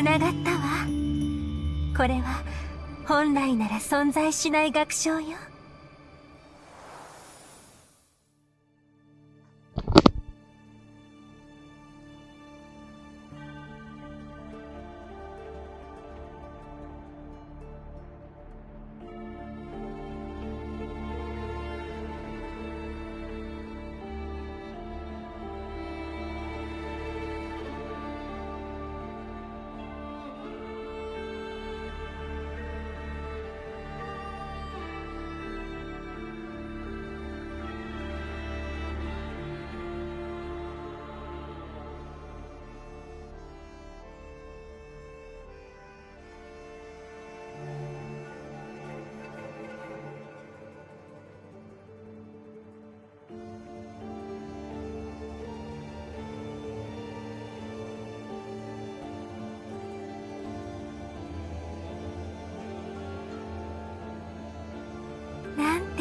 繋がったわ。これは本来なら存在しない学章よ。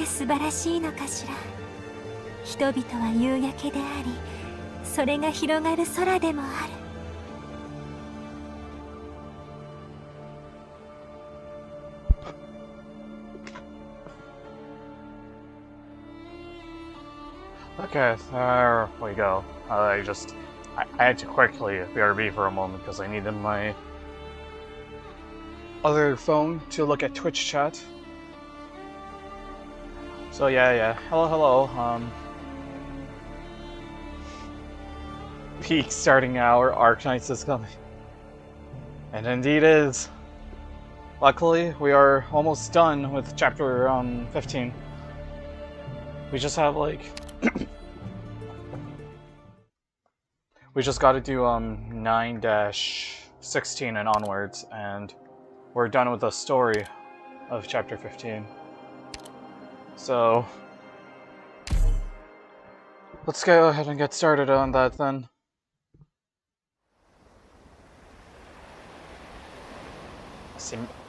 素晴らしいのかしら。人々は夕焼けであり、それが広がる空でもある。Okay, there we go. I had to quickly BRB for a moment because I needed my other phone to look at Twitch chat. So yeah. Hello. Peak starting hour, Arknights is coming. And indeed is. Luckily, we are almost done with chapter 15. We just have like we just gotta do 9-16 and onwards, and we're done with the story of chapter 15. So let's go ahead and get started on that then.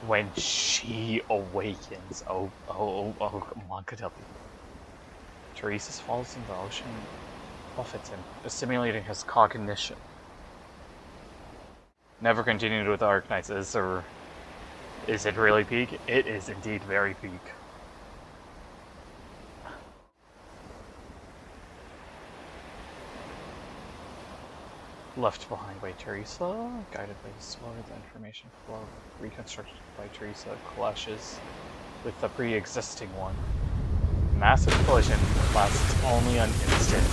When she awakens, oh, come could help you. Teresa's falls in the ocean, buffets him, stimulating his cognition. Never continued with the Arknights. Is it really peak? It is indeed very peak. Left behind by Teresa, guided by the sword, the information flow reconstructed by Teresa clashes with the pre-existing one. Massive collision lasts only an instant.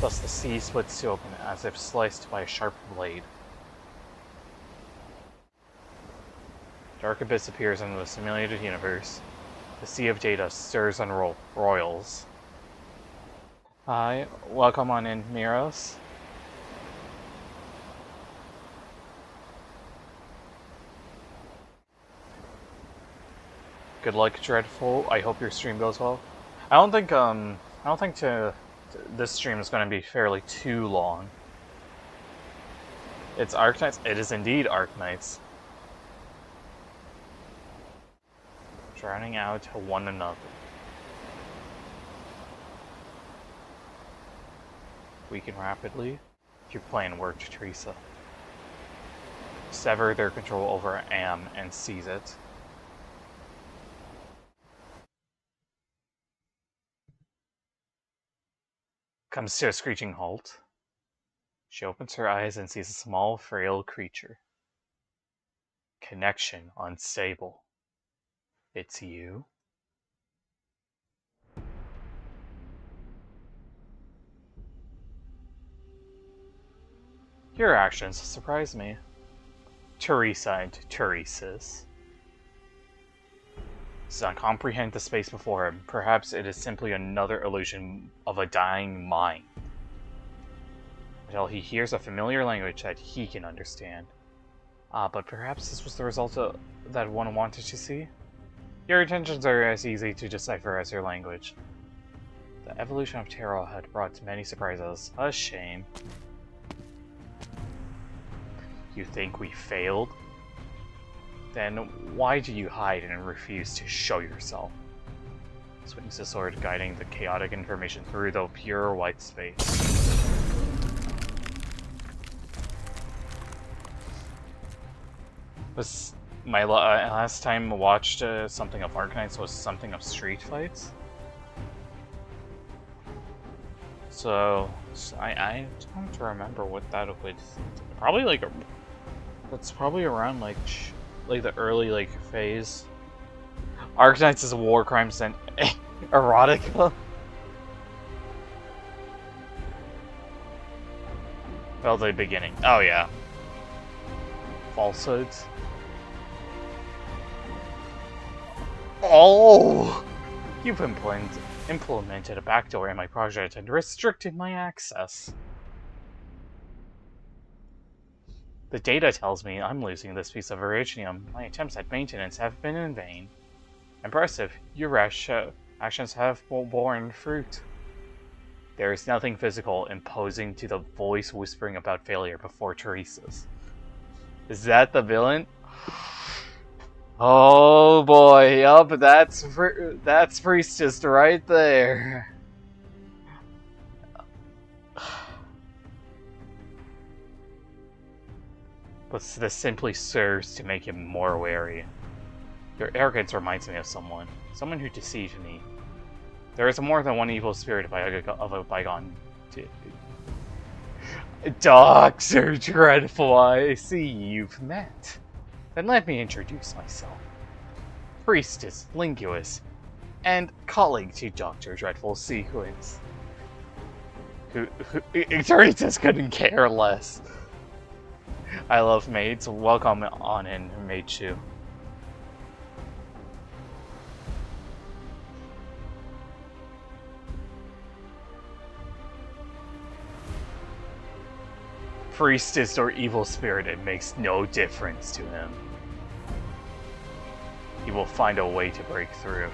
Thus the sea splits to open as if sliced by a sharp blade. Dark abyss appears in the simulated universe. The sea of data stirs and roils. Hi, welcome on in, Miros. Good luck, Dreadful. I hope your stream goes well. I don't think this stream is going to be fairly too long. It's Arknights. It is indeed Arknights. Drowning out one another. Weaken rapidly. Your plan worked, Teresa. Sever their control over Am and seize it. Comes to a screeching halt. She opens her eyes and sees a small, frail creature. Connection unstable. It's you? Your actions surprise me. Teresa and Teresa's. Does not comprehend the space before him. Perhaps it is simply another illusion of a dying mind. Until he hears a familiar language that he can understand. But perhaps this was the result of that one wanted to see? Your intentions are as easy to decipher as your language. The evolution of Terra had brought many surprises. A shame. You think we failed? Then why do you hide and refuse to show yourself? Swings the sword, guiding the chaotic information through the pure white space. Was my last time I watched something of Arknights was something of Street Fights. So I don't remember what that would probably like. That's probably around like the early like phase. Arknights is a war crimes and erotica. Well, the beginning. Oh yeah. Falsehoods. Oh! You've implemented a backdoor in my project and restricted my access. The data tells me I'm losing this piece of iridium. My attempts at maintenance have been in vain. Impressive. Your rash actions have borne fruit. There is nothing physical imposing to the voice whispering about failure before Teresa's. Is that the villain? Oh boy, yup, that's Priestess right there. But this simply serves to make him more wary. Your arrogance reminds me of someone who deceived me. There is more than one evil spirit of a bygone. Dr. Dreadful, I see you've met. Then let me introduce myself. Priestess, linguist, and colleague to Dr. Dreadful Sequence. Who Teresa's couldn't care less. I love maids. Welcome on in, Maid Chu. Priestess or evil spirit, it makes no difference to him. He will find a way to break through.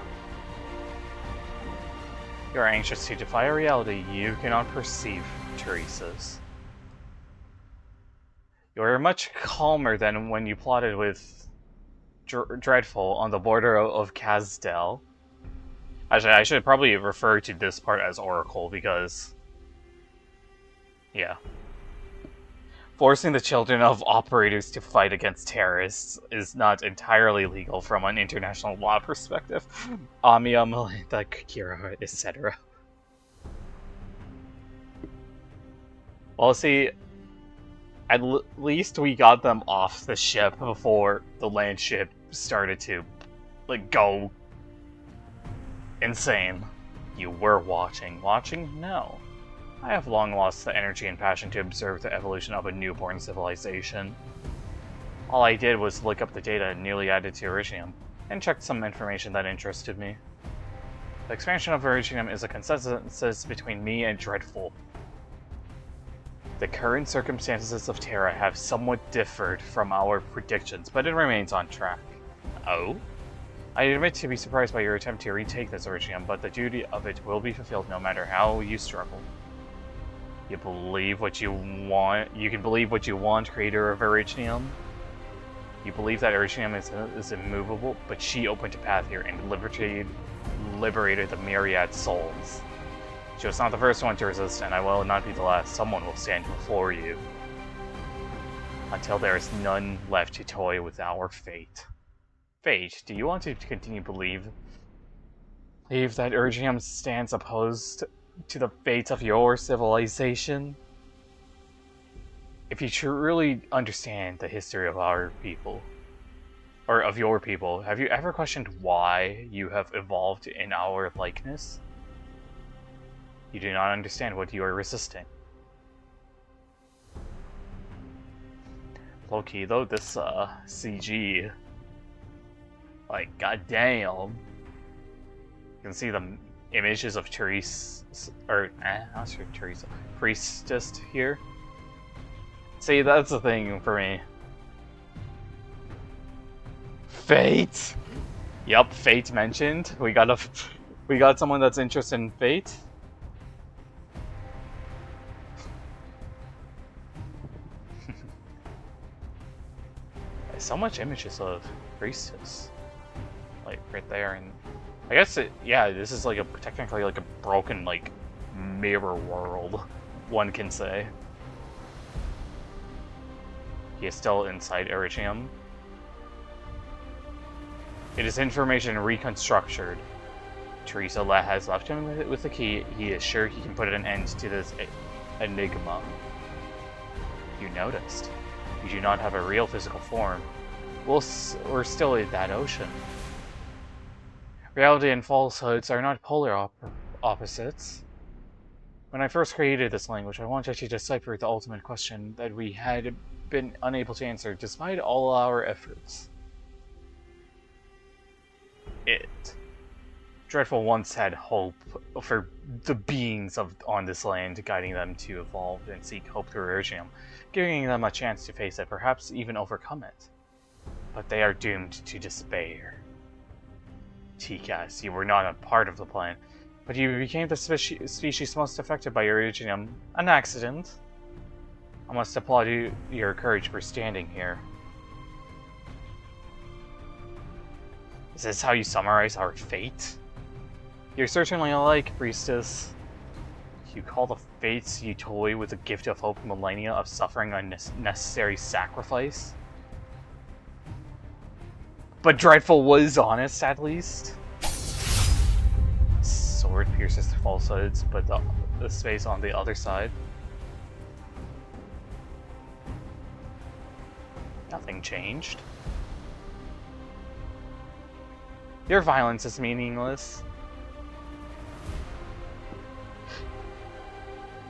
You are anxious to defy a reality you cannot perceive, Teresa's. You are much calmer than when you plotted with Dreadful on the border of Kazdel. Actually, I should probably refer to this part as Oracle because... yeah. Forcing the children of operators to fight against terrorists is not entirely legal from an international law perspective. Amiya, Melinda, Kira, etc. Well, see, at least we got them off the ship before the land ship started to, like, go insane. You were watching. Watching? No. I have long lost the energy and passion to observe the evolution of a newborn civilization. All I did was look up the data newly added to Iridium, and checked some information that interested me. The expansion of Iridium is a consensus between me and Dreadful. The current circumstances of Terra have somewhat differed from our predictions, but it remains on track. Oh? I admit to be surprised by your attempt to retake this Iridium, but the duty of it will be fulfilled no matter how you struggle. You believe what you want. You can believe what you want, creator of Iridium. You believe that Iridium is immovable, but she opened a path here and liberated the myriad souls. She was not the first one to resist, and I will not be the last. Someone will stand before you. Until there is none left to toy with our fate. Fate? Do you want to continue to believe that Iridium stands opposed to the fate of your civilization? If you truly understand the history of our people, or of your people, have you ever questioned why you have evolved in our likeness? You do not understand what you are resisting. Low-key though, this CG, like, goddamn. You can see the images of Teresa, or not sure Teresa, Priestess here. See, that's the thing for me. Fate. Yup, Fate mentioned. We got someone that's interested in Fate. So much images of Priestess, like right there, and I guess yeah, this is like technically like a broken like mirror world, one can say. He is still inside Iridium. It is information reconstructed. Teresa has left him with the key. He is sure he can put an end to this enigma. You noticed. You do not have a real physical form. We're still in that ocean. Reality and falsehoods are not polar opposites. When I first created this language, I wanted to decipher the ultimate question that we had been unable to answer despite all our efforts. Dreadful once had hope for the beings on this land, guiding them to evolve and seek hope through Urgium, giving them a chance to face it, perhaps even overcome it. But they are doomed to despair. TCAS, you were not a part of the plan, but you became the species most affected by Urgium. An accident. I must applaud your courage for standing here. Is this how you summarize our fate? You're certainly alike, Priestess. You call the fates you toy with the gift of hope millennia of suffering unnecessary sacrifice? But Dreadful was honest, at least. Sword pierces the falsehoods, but the space on the other side. Nothing changed. Your violence is meaningless.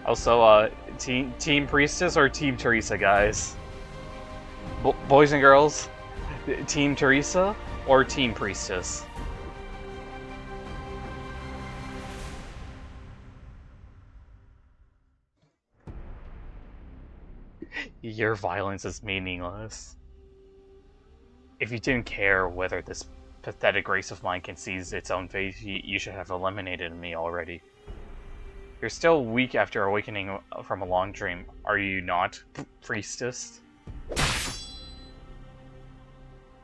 Also, Team Priestess or Team Teresa, guys? Boys and girls, Team Teresa or Team Priestess? Your violence is meaningless. If you didn't care whether this pathetic race of mine can seize its own fate, you should have eliminated me already. You're still weak after awakening from a long dream, are you not, Priestess?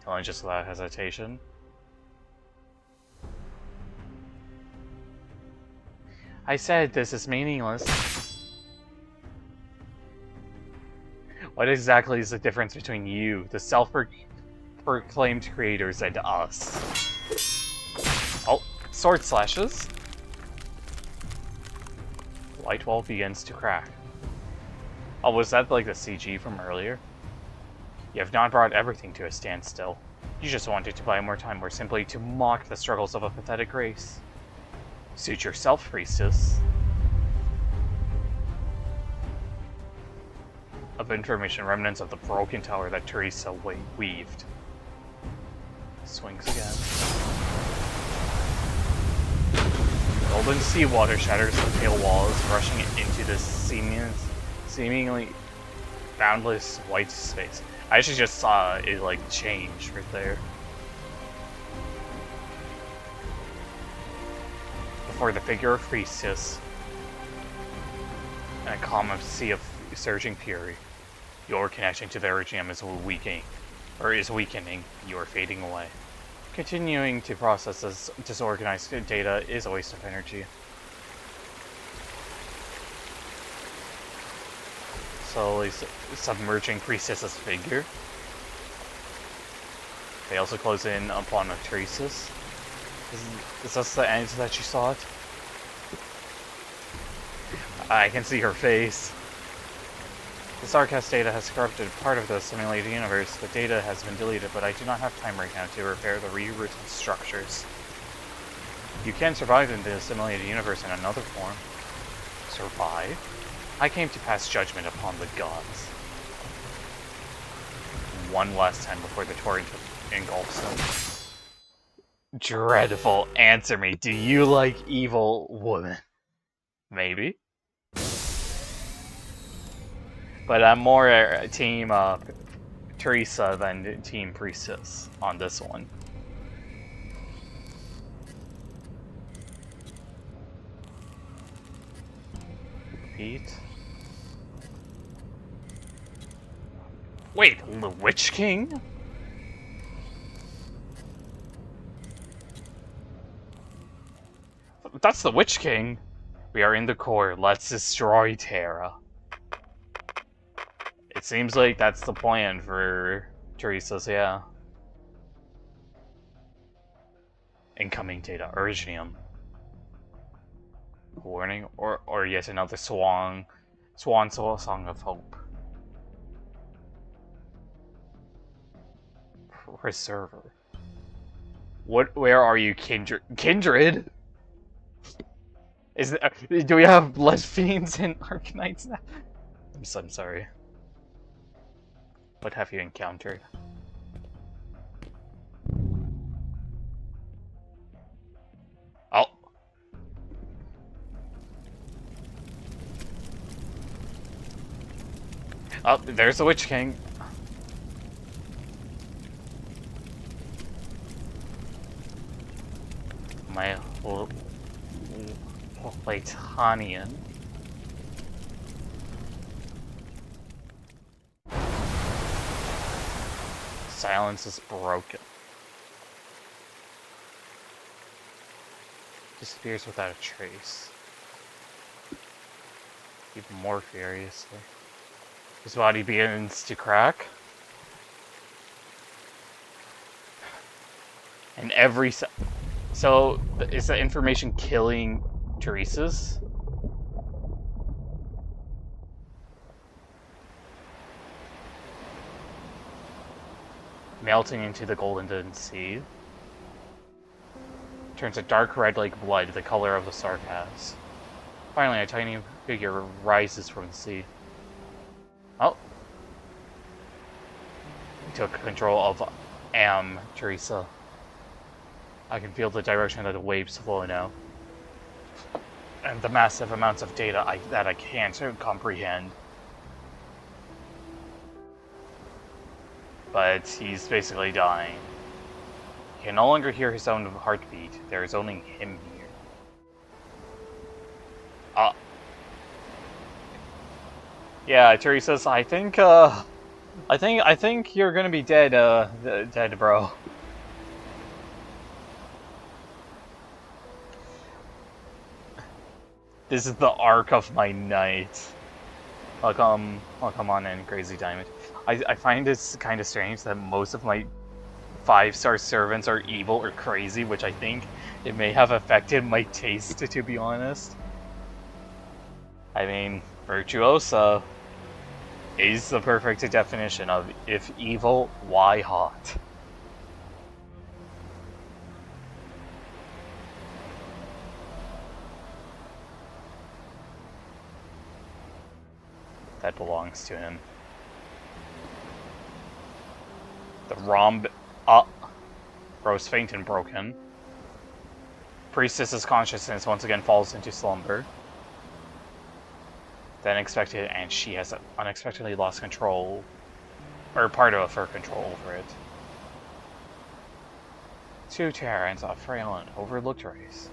Telling just without hesitation. I said this is meaningless. What exactly is the difference between you, the self-proclaimed creators, and us? Oh, sword slashes. Light wall begins to crack. Oh, was that like the CG from earlier? You have not brought everything to a standstill. You just wanted to buy more time, or simply to mock the struggles of a pathetic race. Suit yourself, Priestess. Of information, remnants of the broken tower that Teresa weaved. Swings again. Golden seawater shatters the pale walls, rushing into this seemingly boundless white space. I actually just saw it like change right there. Before the figure of Priestess and a calm sea of surging fury, your connection to the Urgium is weakening. You are fading away. Continuing to process this disorganized data is a waste of energy. Slowly submerging Priestess's figure. They also close in upon Teresa's. Is this the end that you sought? I can see her face. The Sarcast data has corrupted part of the simulated universe. The data has been deleted, but I do not have time right now to repair the rewritten structures. You can survive in the simulated universe in another form. Survive? I came to pass judgment upon the gods. One last time before the torrent engulfs them. Dreadful, answer me. Do you like evil women? Maybe. But I'm more Team Teresa than Team Priestess on this one. Repeat. Wait, the Witch King? That's the Witch King. We are in the core. Let's destroy Terra. It seems like that's the plan for Teresa's, yeah. Incoming data. Originium. Warning, or yet another swan song of hope. Preserver. Where are you, Kindred? Do we have less fiends in Arknights now? I'm sorry. What have you encountered? Oh. Oh, there's the Witch King. My Latanian. Silence is broken. Disappears without a trace. Even more furiously. His body begins to crack. And so, is the information killing Teresa's? Melting into the golden sea. Turns a dark red like blood, the color of the sarcas. Finally, a tiny figure rises from the sea. Oh. He took control of Teresa. I can feel the direction of the waves flow now. And the massive amounts of data that I can't comprehend. But he's basically dying. He can no longer hear his own heartbeat. There is only him here. Yeah, Teresa's. I think you're gonna be dead. Dead, bro. This is the arc of my night. I'll come on in, Crazy Diamond. I find it kind of strange that most of my 5-star servants are evil or crazy, which I think it may have affected my taste, to be honest. I mean, Virtuosa is the perfect definition of if evil, why hot? That belongs to him. The grows faint and broken. Priestess's consciousness once again falls into slumber. Then expected, and she has unexpectedly lost control, or part of her control over it. Two Terrans, a frail and overlooked race.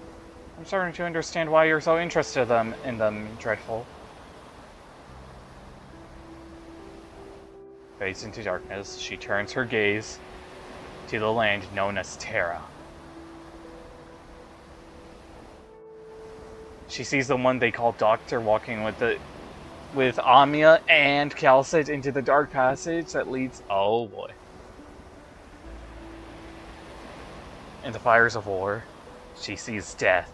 I'm starting to understand why you're so interested in them, Dreadful. Fades into darkness, she turns her gaze to the land known as Terra. She sees the one they call Doctor walking with Amia and Calcit into the dark passage that leads... Oh boy. In the fires of war, she sees death.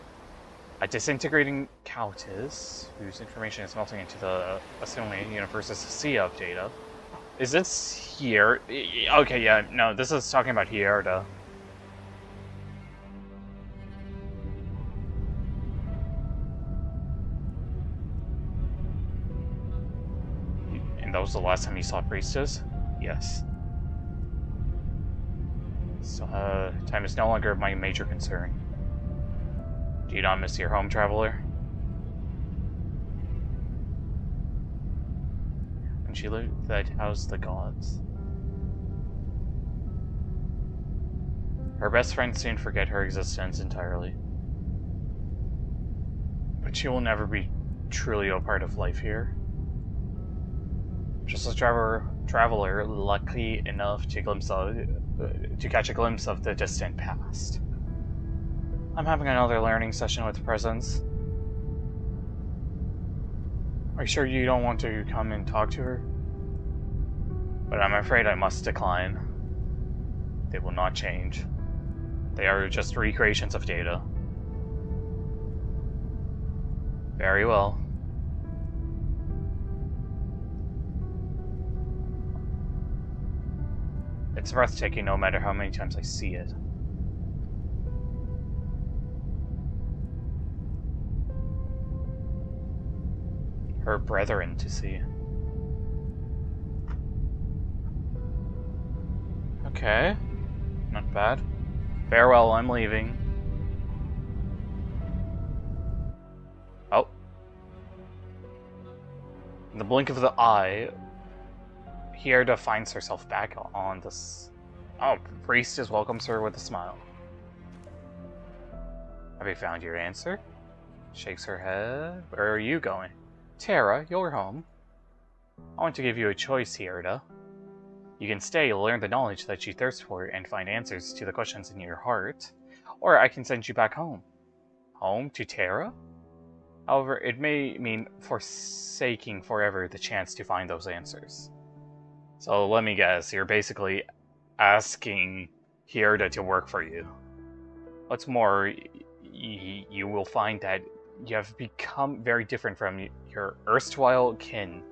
A disintegrating Countess, whose information is melting into the assimilating universe's sea of data. Is this here? Okay, yeah, no, this is talking about Hierda. And that was the last time you saw Priestess? Yes. So, time is no longer my major concern. Do you not miss your home, Traveler? And she lived that housed the gods. Her best friend soon forget her existence entirely. But she will never be truly a part of life here. Just a traveler lucky enough to catch a glimpse of the distant past. I'm having another learning session with Presence. Are you sure you don't want to come and talk to her? But I'm afraid I must decline. They will not change. They are just recreations of data. Very well. It's breathtaking no matter how many times I see it. Her brethren to see. Okay. Not bad. Farewell, I'm leaving. Oh. In the blink of the eye, Hierda finds herself back on this. Oh, Priestess welcomes her with a smile. Have you found your answer? Shakes her head. Where are you going? Terra, you're home. I want to give you a choice, Hierda. You can stay, learn the knowledge that you thirst for, and find answers to the questions in your heart, or I can send you back home. Home to Terra? However, it may mean forsaking forever the chance to find those answers. So let me guess, you're basically asking Hierda to work for you. What's more, you will find that you have become very different from your erstwhile kin.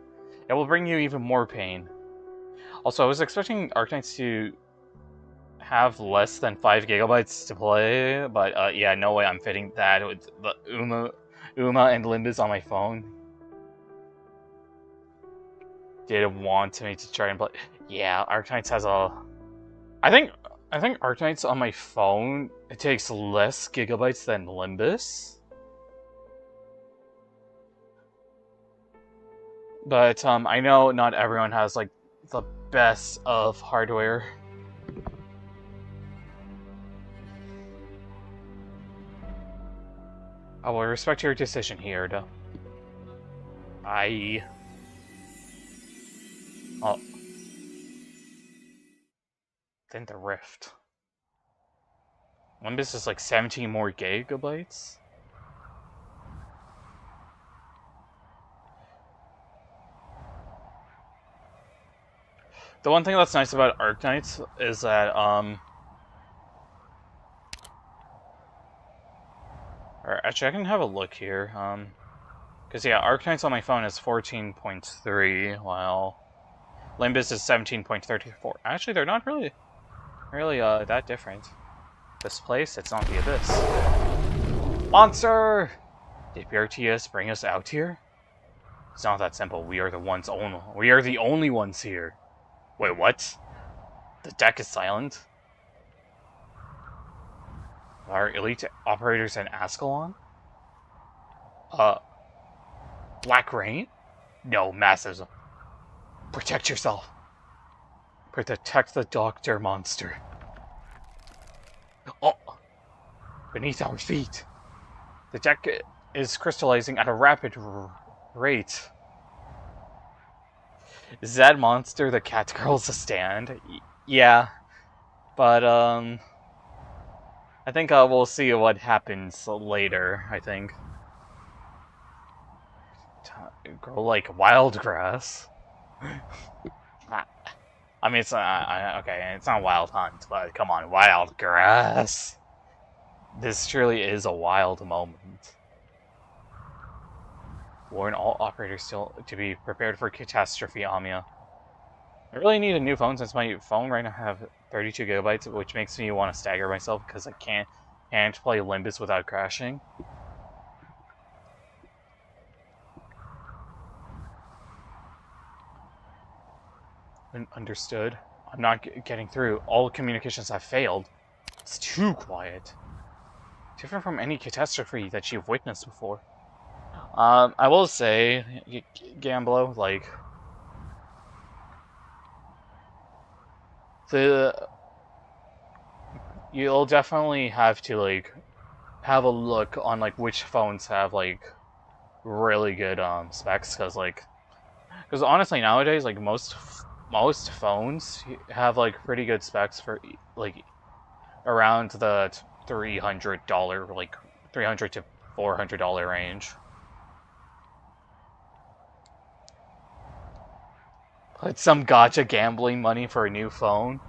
It will bring you even more pain. Also, I was expecting Arknights to have less than 5 gigabytes to play, but yeah, no way I'm fitting that with the Uma and Limbus on my phone. Didn't want me to try and play. Yeah, Arknights has a. I think Arknights on my phone, it takes less gigabytes than Limbus. But I know not everyone has like the best of hardware. I will respect your decision here, though. Oh. Then the Rift. Limbus is like 17 more gigabytes? The one thing that's nice about Arknights is that, or actually I can have a look here, because yeah, Arknights on my phone is 14.3, while Limbus is 17.34. Actually, they're not really that different. This place, it's not the Abyss. Monster! Did BRTS bring us out here? It's not that simple. We are the only ones here. Wait, what? The deck is silent? Our elite operators in Ascalon? Black Rain? No, masses. Protect yourself. Protect the Doctor monster. Oh! Beneath our feet. The deck is crystallizing at a rapid rate. Is that monster the cat girl's a stand? Yeah. But, I think we'll see what happens later, I think. Grow like wild grass. I mean, it's okay, it's not wild hunt, but come on, wild grass. This truly is a wild moment. Warn all operators still to be prepared for catastrophe, Amiya. I really need a new phone since my phone right now have 32 gigabytes, which makes me want to stagger myself because I can't play Limbus without crashing. Understood. I'm not getting through. All communications have failed. It's too quiet. Different from any catastrophe that you've witnessed before. I will say, Gamblo, like, you'll definitely have to, like, have a look on, like, which phones have, like, really good, specs, because honestly, nowadays, like, most phones have, like, pretty good specs for, like, around the $300, like, $300 to $400 range. Put some gacha gambling money for a new phone.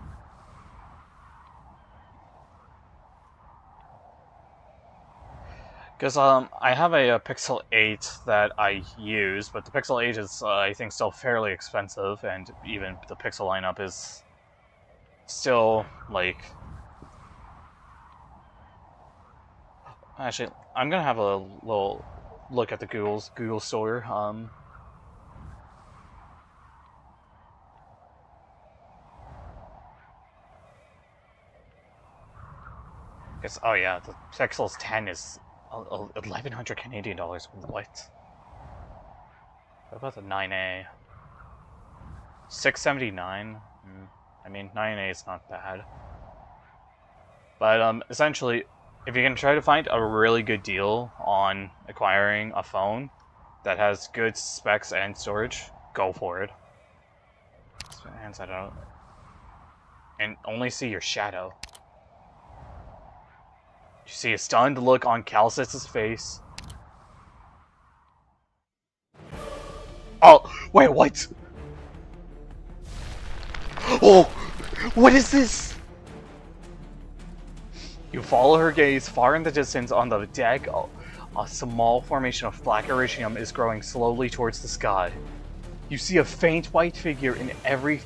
Because I have a Pixel 8 that I use, but the Pixel 8 is, I think, still fairly expensive, and even the Pixel lineup is still, like... Actually, I'm gonna have a little look at the Google store. Guess, oh yeah, the Pixel 10 is 1,100 Canadian dollars. What? What about the 9A? 679. I mean, 9A is not bad. But essentially, if you can try to find a really good deal on acquiring a phone that has good specs and storage, go for it. Hands that out. And only see your shadow. You see a stunned look on Calcis's face. Oh, wait, what? Oh, what is this? You follow her gaze far in the distance on the deck. A small formation of black iridium is growing slowly towards the sky. You see a faint white figure in every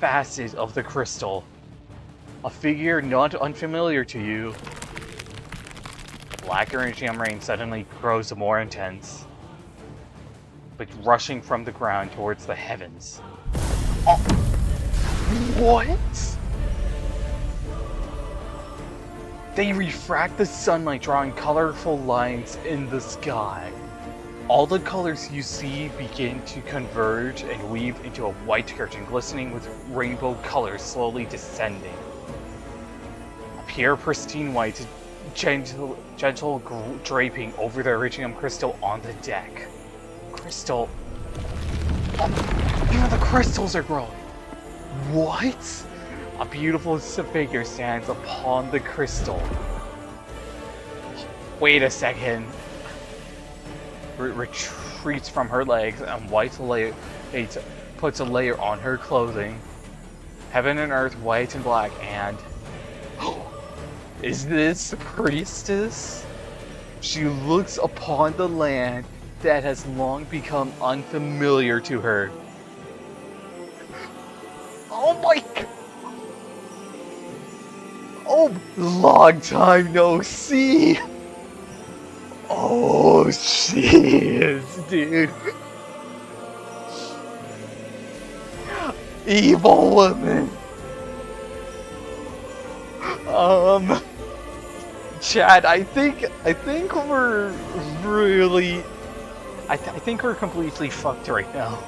facet of the crystal. A figure not unfamiliar to you. The black iridium rain suddenly grows more intense, but rushing from the ground towards the heavens. Oh, what? They refract the sunlight, drawing colorful lines in the sky. All the colors you see begin to converge and weave into a white curtain, glistening with rainbow colors slowly descending. A pure, pristine white, gentle draping over the iridium crystal on the deck. Crystal. Oh, even the crystals are growing. What? A beautiful figure stands upon the crystal. Wait a second. Retreats from her legs and puts a layer on her clothing. Heaven and earth, white and black, and... Is this the priestess? She looks upon the land that has long become unfamiliar to her. Oh my god! Oh, long time no see! Oh, she is, dude. Evil woman. Chad, I think we're really... I think we're completely fucked right now.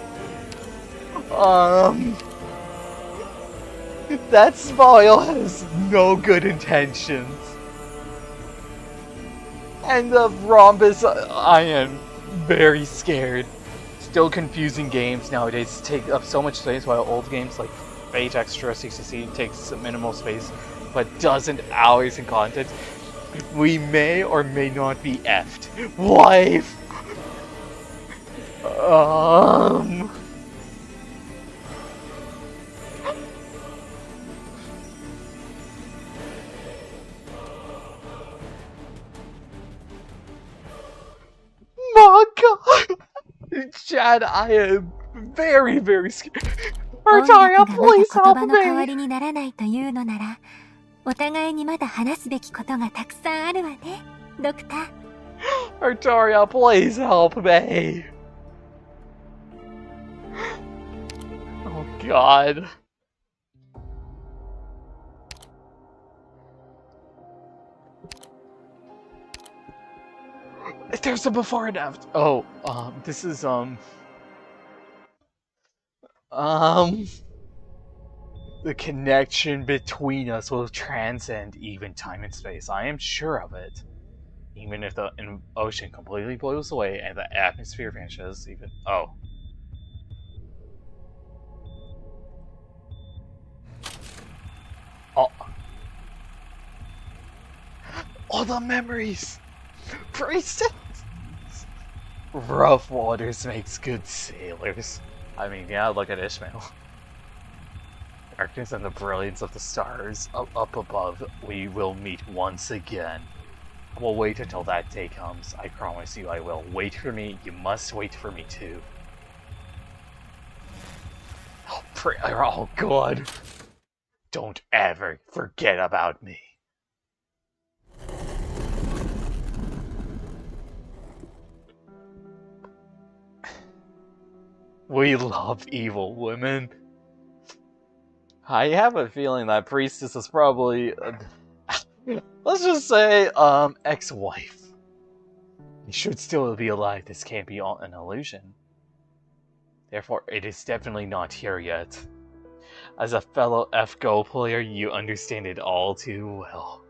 That smile has no good intentions. And the rhombus, I am very scared. Still confusing games nowadays take up so much space, while old games like Fate Extra 60C takes minimal space, but doesn't hours in content. We may or may not be effed. Life! My god! Chad, I am very, very scared. Artaria, please help 音楽がまだ言葉の代わり me! にならないというのなら、お互いにまだ話すべきことがたくさんあるわね、ドクター。Artaria, please help me! Oh god. There's a before and after. Oh, this is, the connection between us will transcend even time and space. I am sure of it. Even if the ocean completely blows away and the atmosphere vanishes, even... Oh. Oh. All the memories! Priestess! Rough waters makes good sailors. I mean, yeah, look at Ishmael. Darkness and the brilliance of the stars up above, we will meet once again. I will wait until that day comes. I promise you I will. Wait for me. You must wait for me too. Oh God. Don't ever forget about me. We love evil women. I have a feeling that priestess is probably, let's just say, ex-wife. He should still be alive. This can't be an illusion. Therefore, it is definitely not here yet. As a fellow FGO player, you understand it all too well.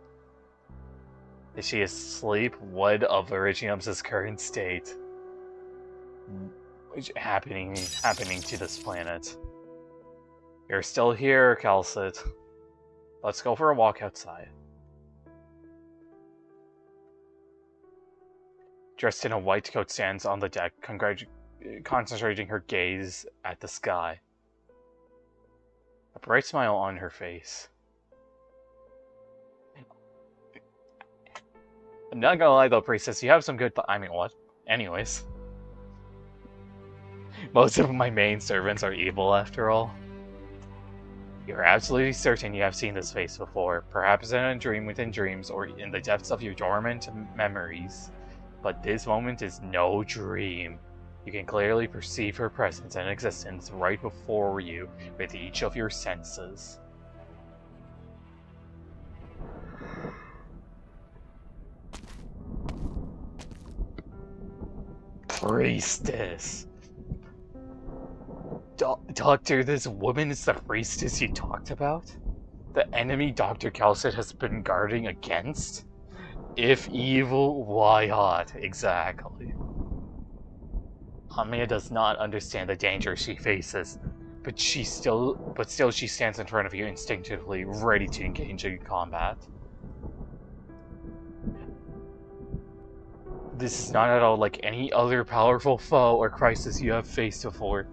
Is she asleep? What of Iridium's current state? Happening to this planet. You're still here, Calcit. Let's go for a walk outside. Dressed in a white coat, stands on the deck, concentrating her gaze at the sky. A bright smile on her face. I'm not gonna lie though, Priestess, you have some good I mean, what? Anyways. Most of my main servants are evil, after all. You're absolutely certain you have seen this face before, perhaps in a dream within dreams, or in the depths of your dormant memories. But this moment is no dream. You can clearly perceive her presence and existence right before you with each of your senses. Priestess! Doctor, this woman is the priestess you talked about? The enemy Dr. Calcit has been guarding against? If evil, why not? Exactly. Hamia does not understand the danger she faces, but still she stands in front of you instinctively, ready to engage in combat. This is not at all like any other powerful foe or crisis you have faced before.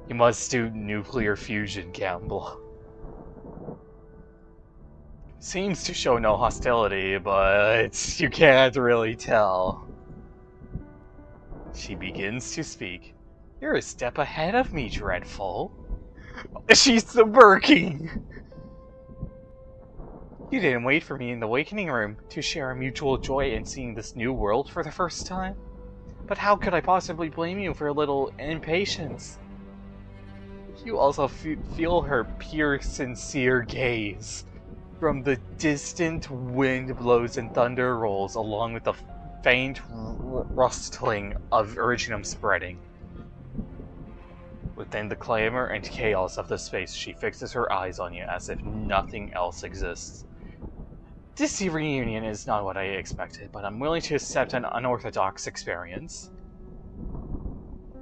You must do nuclear fusion, Gamble. Seems to show no hostility, but you can't really tell. She begins to speak. You're a step ahead of me, Dreadful. She's smirking! You didn't wait for me in the Awakening Room to share a mutual joy in seeing this new world for the first time. But how could I possibly blame you for a little impatience? You also feel her pure, sincere gaze. From the distant wind blows and thunder rolls, along with the faint rustling of Iridium spreading. Within the clamor and chaos of the space, she fixes her eyes on you as if nothing else exists. This reunion is not what I expected, but I'm willing to accept an unorthodox experience.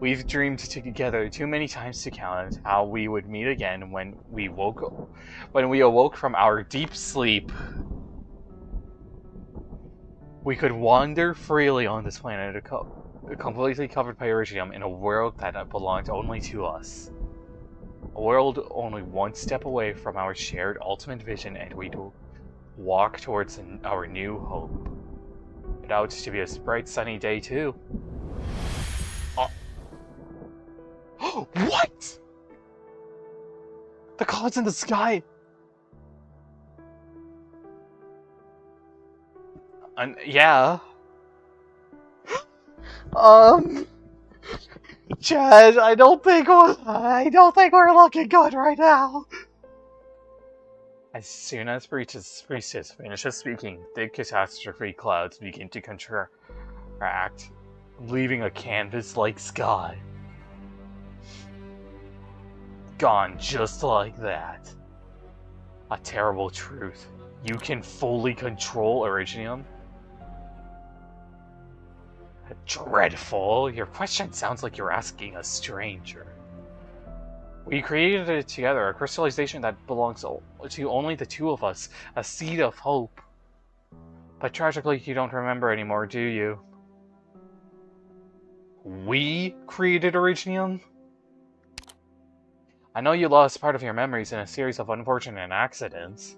We've dreamed together too many times to count how we would meet again when we awoke from our deep sleep. We could wander freely on this planet, completely covered by Iridium, in a world that belonged only to us. A world only one step away from our shared ultimate vision, and we'd walk towards our new hope. It ought to be a bright sunny day too. What? The clouds in the sky! Yeah. Chad, I don't think we're looking good right now. As soon as Priestess finishes speaking, thick catastrophe clouds begin to contract, leaving a canvas-like sky. Gone just like that. A terrible truth. You can fully control Iridium? Dreadful. Your question sounds like you're asking a stranger. We created it together, a crystallization that belongs to only the two of us, a seed of hope. But tragically, you don't remember anymore, do you? We created Iridium? I know you lost part of your memories in a series of unfortunate accidents.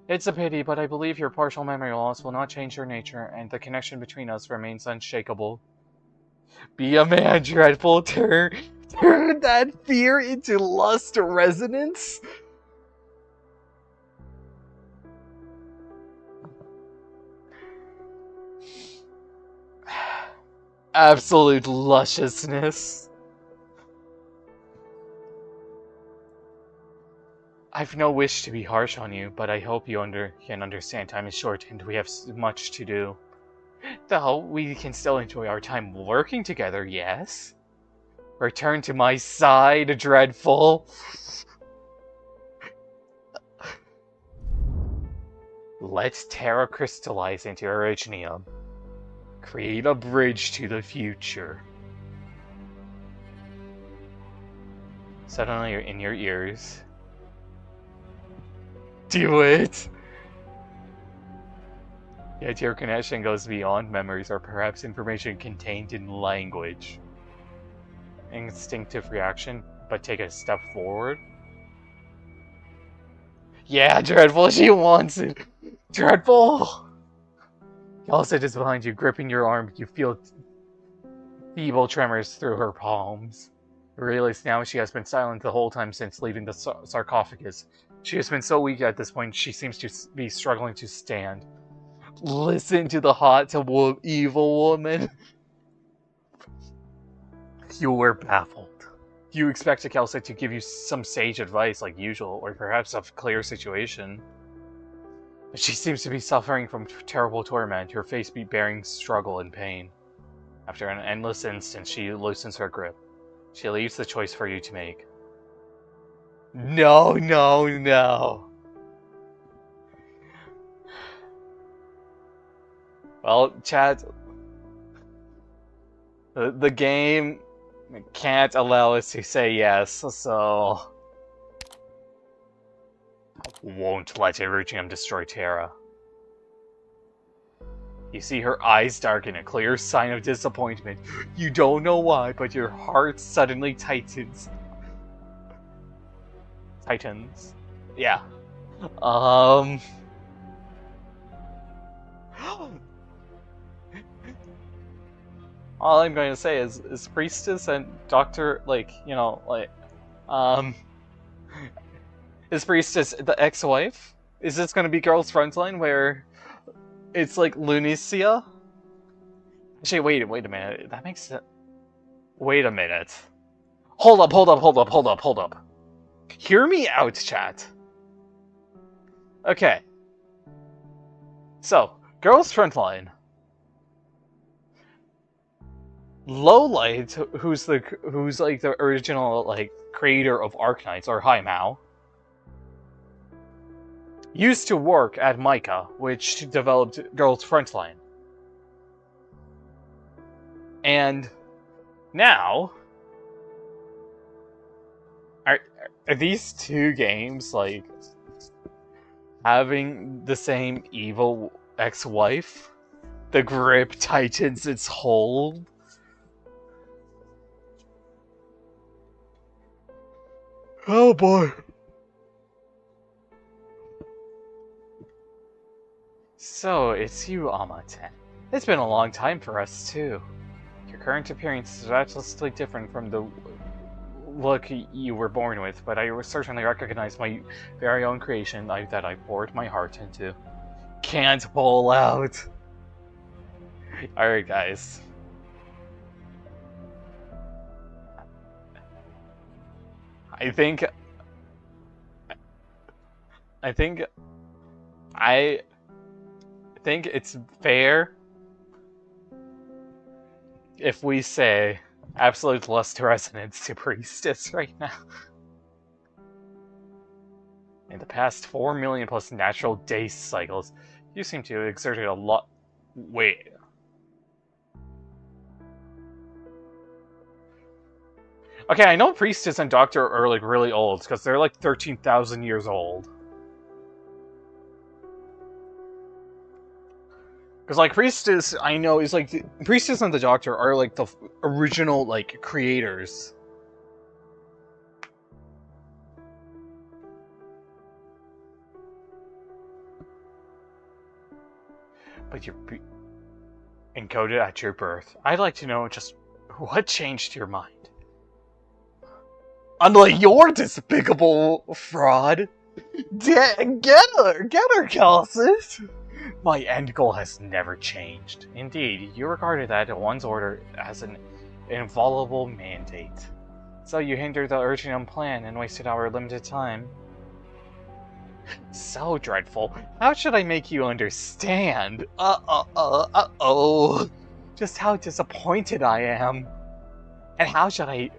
It's a pity, but I believe your partial memory loss will not change your nature, and the connection between us remains unshakable. Be a man, Dreadful. Turn that fear into lust resonance. Absolute lusciousness. I've no wish to be harsh on you, but I hope you can understand time is short and we have much to do. Though we can still enjoy our time working together, yes? Return to my side, Dreadful. Let Terra crystallize into Originium. Create a bridge to the future. Suddenly you're in your ears. Do it! Yet your connection goes beyond memories or perhaps information contained in language. Instinctive reaction, but take a step forward. Yeah, Dreadful, she wants it! Dreadful! Yalcid is behind you, gripping your arm. You feel feeble tremors through her palms. You realize now she has been silent the whole time since leaving the sarcophagus. She has been so weak at this point, she seems to be struggling to stand. Listen to the hot evil woman. You were baffled. You expected Yalcid to give you some sage advice like usual, or perhaps a clear situation. But she seems to be suffering from terrible torment, her face bearing struggle and pain. After an endless instant, she loosens her grip. She leaves the choice for you to make. No, no, no. Well, chat, the game can't allow us to say yes, so won't let Iridium destroy Terra. You see her eyes darken, a clear sign of disappointment. You don't know why, but your heart suddenly tightens. Yeah. All I'm going to say is Priestess and Doctor, is Priestess the ex-wife? Is this going to be Girls Frontline where it's like Lunacia? Actually, wait a minute. That makes sense. Wait a minute. Hold up. Hear me out, chat. Okay. So, Girls Frontline. Lowlight, who's like the original creator of Arknights, or Hai Mao, used to work at Micah, which developed Girls Frontline. And now, are these two games having the same evil ex-wife? The grip tightens its hold. Oh boy. So, it's you, Amaten. It's been a long time for us, too. Your current appearance is vastly different from the look you were born with, but I certainly recognize my very own creation that I poured my heart into. Can't pull out. Alright, guys. I think it's fair if we say absolute lust resonance to Priestess right now. In the past 4 million plus natural day cycles, you seem to have exerted a lot. Wait. Okay, I know Priestess and Doctor are really old, because they're 13,000 years old. Because Priestess, I know, is Priestess and the Doctor are the original creators. But you're encoded at your birth. I'd like to know just what changed your mind. Unlike your despicable fraud. Get her, Calcis! My end goal has never changed. Indeed, you regarded that one's order as an inviolable mandate. So you hindered the original plan and wasted our limited time. So dreadful. How should I make you understand? Uh-oh. Just how disappointed I am. And how should I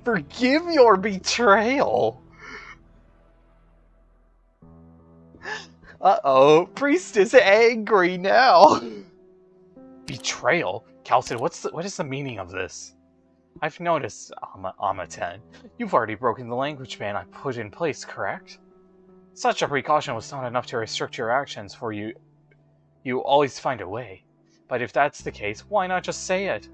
forgive your betrayal? Uh-oh, Priest is angry now. Betrayal? Calcid, what is the meaning of this? I've noticed, Amaten, you've already broken the language ban I put in place, correct? Such a precaution was not enough to restrict your actions, for you always find a way. But if that's the case, why not just say it?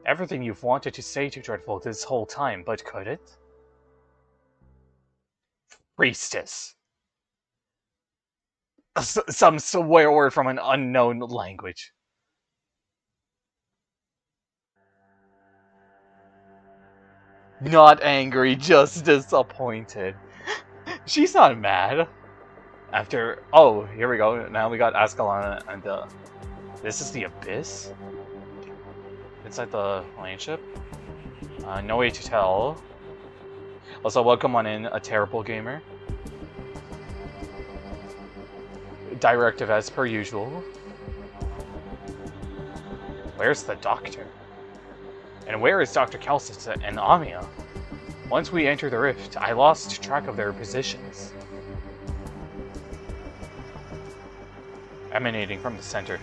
Everything you've wanted to say to Dreadful this whole time, but could it? Priestess. Some swear word from an unknown language. Not angry, just disappointed. She's not mad. After... Oh, here we go. Now we got Ascalon and this is the Abyss? Inside the land ship? No way to tell. Also, welcome on in, a terrible gamer. Directive as per usual. Where's the doctor? And where is Dr. Calcis and Amia? Once we entered the rift, I lost track of their positions. Emanating from the center.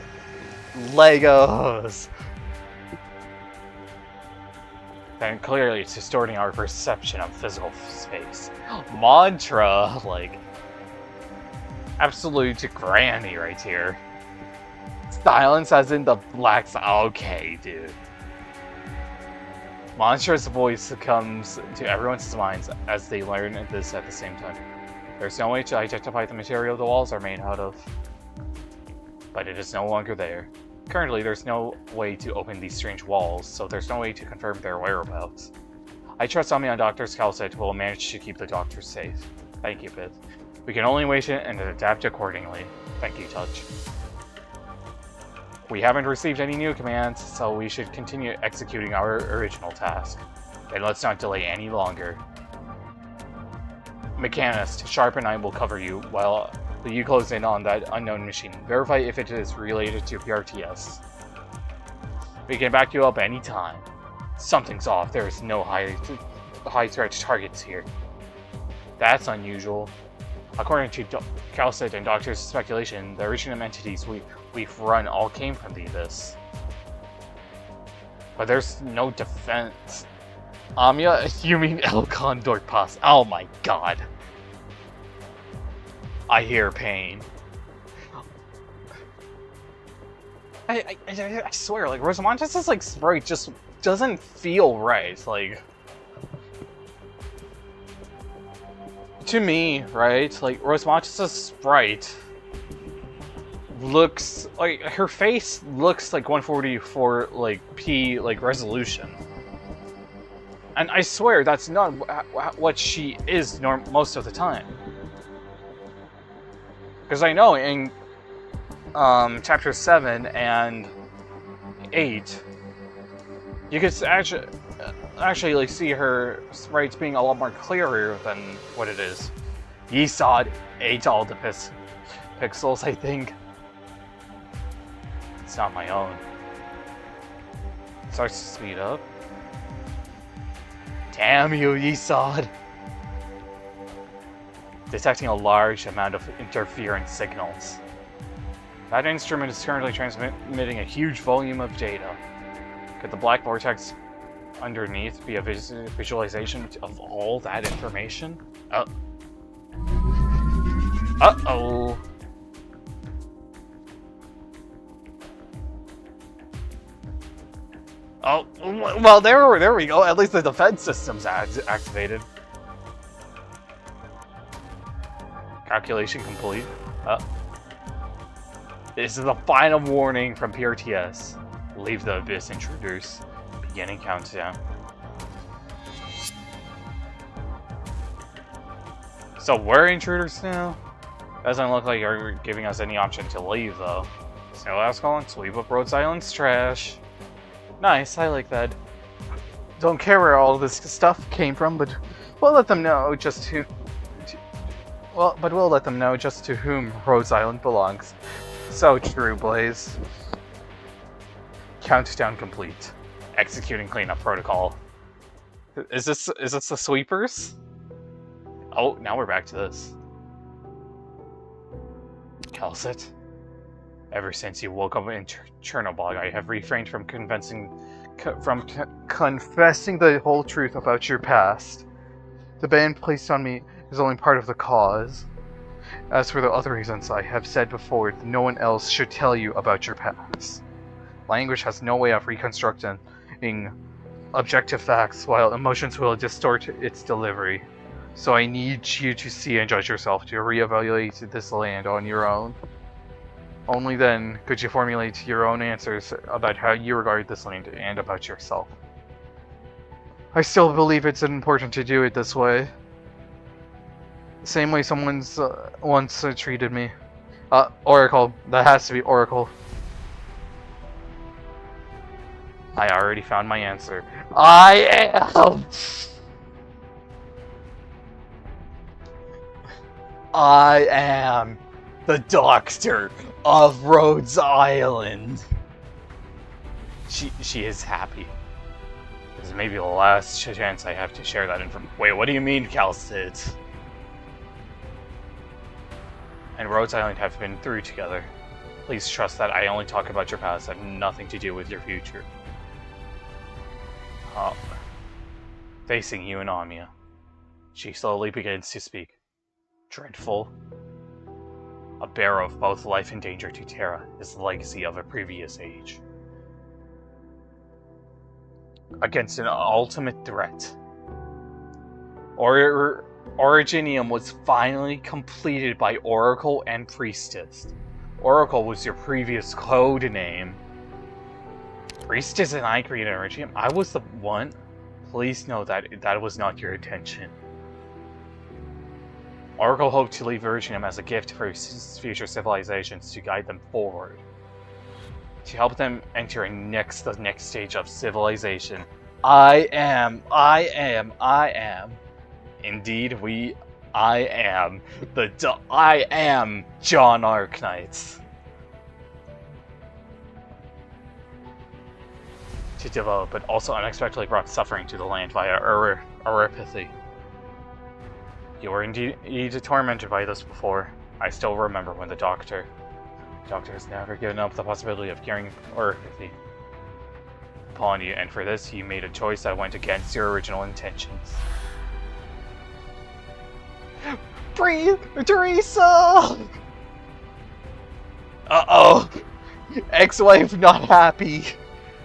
Legos! Then clearly it's distorting our perception of physical space. Mantra, like... absolute granny right here. Silence as in the blacks. Okay, dude. Monstrous voice comes to everyone's minds as they learn this at the same time. There's no way to identify the material the walls are made out of. But it is no longer there. Currently, there's no way to open these strange walls, so there's no way to confirm their whereabouts. I trust Ami and Dr. Scalset will manage to keep the doctor safe. Thank you, Bith. We can only wait it and adapt accordingly. Thank you, Touch. We haven't received any new commands, so we should continue executing our original task. Then let's not delay any longer. Mechanist, Sharp and I will cover you while you close in on that unknown machine. Verify if it is related to PRTS. We can back you up anytime. Something's off. There is no high threat targets here. That's unusual. According to Calcit and Doctor's speculation, the original entities we've run all came from the Abyss. But there's no defense. Amia, you mean El Condor Pass? Oh my god. I hear pain. I swear, like, Rosamontes' like sprite just doesn't feel right, like... To me, right, like, Rosamontes' sprite looks, like, her face looks like 144, like, P, like, resolution. And I swear that's not what she is most of the time. Because I know in chapter 7 and 8, you could actually like see her sprites being a lot more clearer than what it is. Yesod ate all the pixels, I think. It's not my own. Starts to speed up. Damn you, Yesod! Detecting a large amount of interference signals. That instrument is currently transmitting a huge volume of data. Could the black vortex underneath be a visualization of all that information? Uh-oh. Oh, well, there we go. At least the defense system's activated. Calculation complete. This is the final warning from PRTS. Leave the abyss, intruders. Beginning countdown. So we're intruders now? Doesn't look like you're giving us any option to leave, though. Snow House calling, sweep up Rhodes Island's trash. Nice, I like that. Don't care where all this stuff came from, but we'll let them know just who... we'll let them know just to whom Rhodes Island belongs. So true, Blaze. Countdown complete. Executing cleanup protocol. Is this the sweepers? Oh, now we're back to this. Calcit, ever since you woke up in Chernobyl, I have refrained from confessing the whole truth about your past. The ban placed on me is only part of the cause. As for the other reasons I have said before, no one else should tell you about your past. Language has no way of reconstructing objective facts, while emotions will distort its delivery. So I need you to see and judge yourself, to reevaluate this land on your own. Only then could you formulate your own answers about how you regard this land and about yourself. I still believe it's important to do it this way. The same way someone's once treated me. Oracle. That has to be Oracle. I already found my answer. I am the Doctor of Rhodes Island. She is happy. This is maybe the last chance I have to share that information. Wait, what do you mean, Calcit? And Rhodes Island have been through together. Please trust that I only talk about your past and nothing to do with your future. Facing you and Amia. She slowly begins to speak. Dreadful. A bearer of both life and danger to Terra is the legacy of a previous age. Against an ultimate threat. Originium was finally completed by Oracle and Priestess. Oracle was your previous code name. Priestess and I created Originium. I was the one. Please know that that was not your intention. Oracle hoped to leave Originium as a gift for future civilizations to guide them forward. To help them enter the next stage of civilization. I am. Indeed, I am John Arknights. To develop, but also unexpectedly brought suffering to the land via Eripathy. You were indeed tormented by this before. I still remember when the Doctor has never given up the possibility of curing Eripathy upon you, and for this you made a choice that went against your original intentions. Breathe, Teresa! Uh-oh! Ex-wife not happy!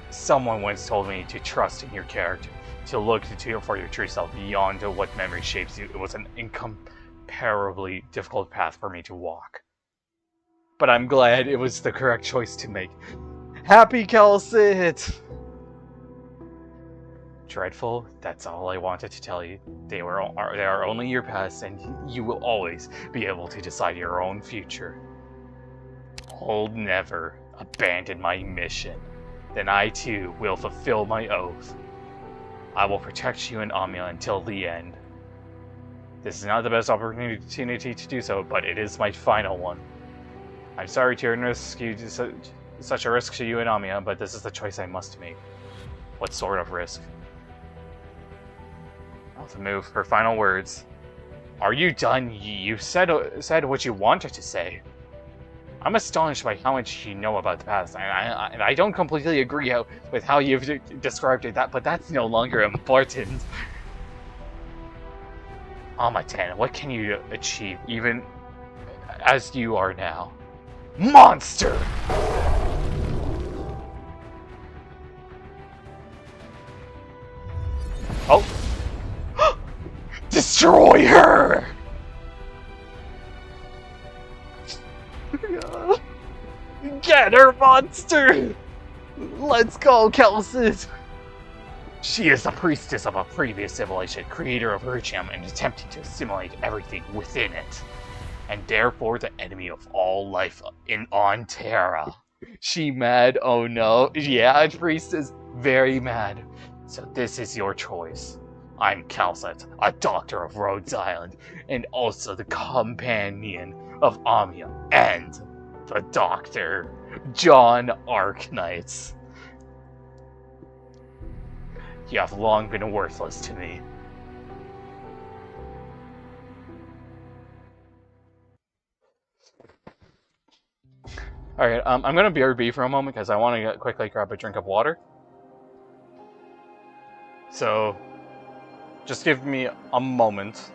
Someone once told me to trust in your character, to look for your true self beyond what memory shapes you. It was an incomparably difficult path for me to walk. But I'm glad it was the correct choice to make. Happy Calcit! Dreadful, that's all I wanted to tell you. They are only your past, and you will always be able to decide your own future. I'll never abandon my mission. Then I too will fulfill my oath. I will protect you and Amia until the end. This is not the best opportunity to do so, but it is my final one. I'm sorry to risk such a risk to you and Amia, but this is the choice I must make. What sort of risk? To move her final words. Are you done? You said what you wanted to say. I'm astonished by how much you know about the past, and I don't completely agree with how you've described it, but that's no longer important. Amatan, what can you achieve, even as you are now? Monster! Oh! Destroy her! Get her, monster! Let's go, Kelsis! She is the priestess of a previous civilization, creator of Urchium, and attempting to assimilate everything within it. And therefore the enemy of all life on Terra. She mad? Oh no. Yeah, priestess, very mad. So this is your choice. I'm Calcet, a doctor of Rhodes Island, and also the companion of Amia, and the doctor, John Arknights. You have long been worthless to me. Alright, I'm gonna BRB for a moment because I want to quickly grab a drink of water. So, just give me a moment.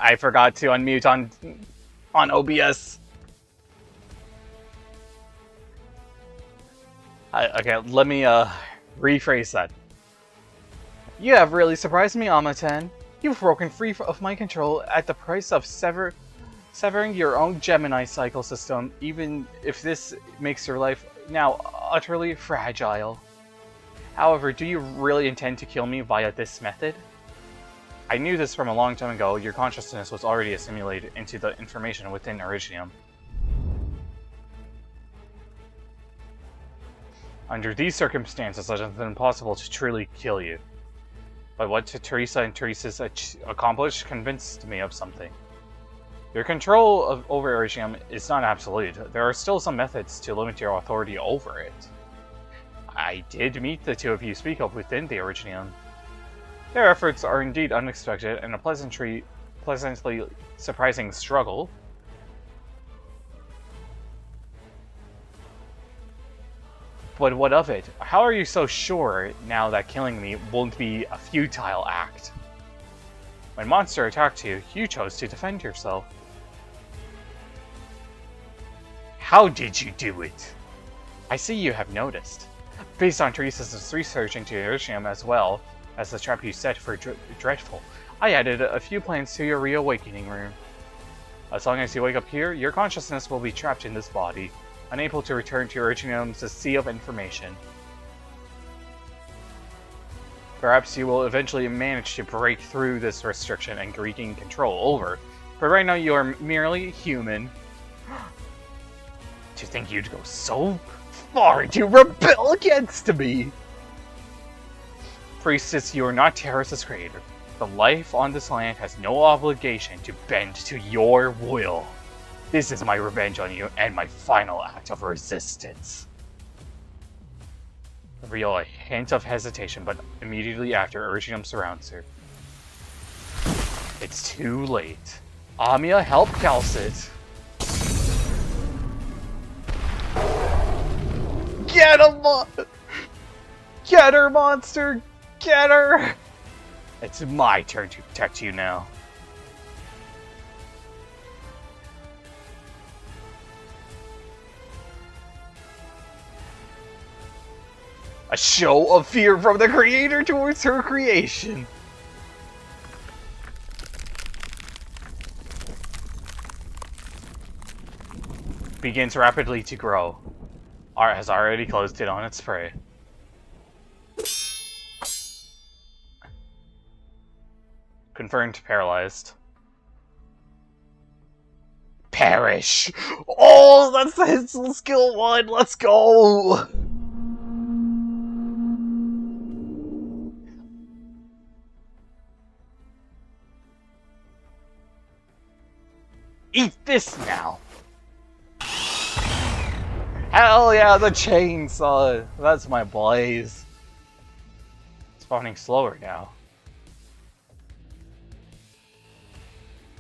I forgot to unmute on OBS. Okay, let me rephrase that. You have really surprised me, Amaten. You've broken free of my control at the price of severing your own Gemini cycle system, even if this makes your life now utterly fragile. However, do you really intend to kill me via this method? I knew this from a long time ago. Your consciousness was already assimilated into the information within Originium. Under these circumstances, it has been impossible to truly kill you. But what Teresa and Teresa's accomplished convinced me of something. Your control over Originium is not absolute. There are still some methods to limit your authority over it. I did meet the two of you speak of within the Originium. Their efforts are indeed unexpected and a pleasantly surprising struggle. But what of it? How are you so sure now that killing me won't be a futile act? When Monster attacked you, you chose to defend yourself. How did you do it? I see you have noticed. Based on Teresa's research into Originium as well as the trap you set for Dreadful, I added a few plans to your reawakening room. As long as you wake up here, your consciousness will be trapped in this body, unable to return to Originium's sea of information. Perhaps you will eventually manage to break through this restriction and regain control over But right now you are merely human. Do you think you'd go so far to rebel against me? Priestess, you are not Terrace's creator. The life on this land has no obligation to bend to your will. This is my revenge on you and my final act of resistance. Reveal a hint of hesitation, but immediately after, Urgium surrounds her. It's too late. Amia, help Calcit. Get him! Get her, monster! Get her! It's my turn to protect you now. A show of fear from the creator towards her creation. Begins rapidly to grow. Art has already closed in on its prey. Confirmed paralyzed. Perish! Oh, that's his skill 1! Let's go! Eat this now! Hell yeah, the chainsaw! That's my blaze. Spawning slower now.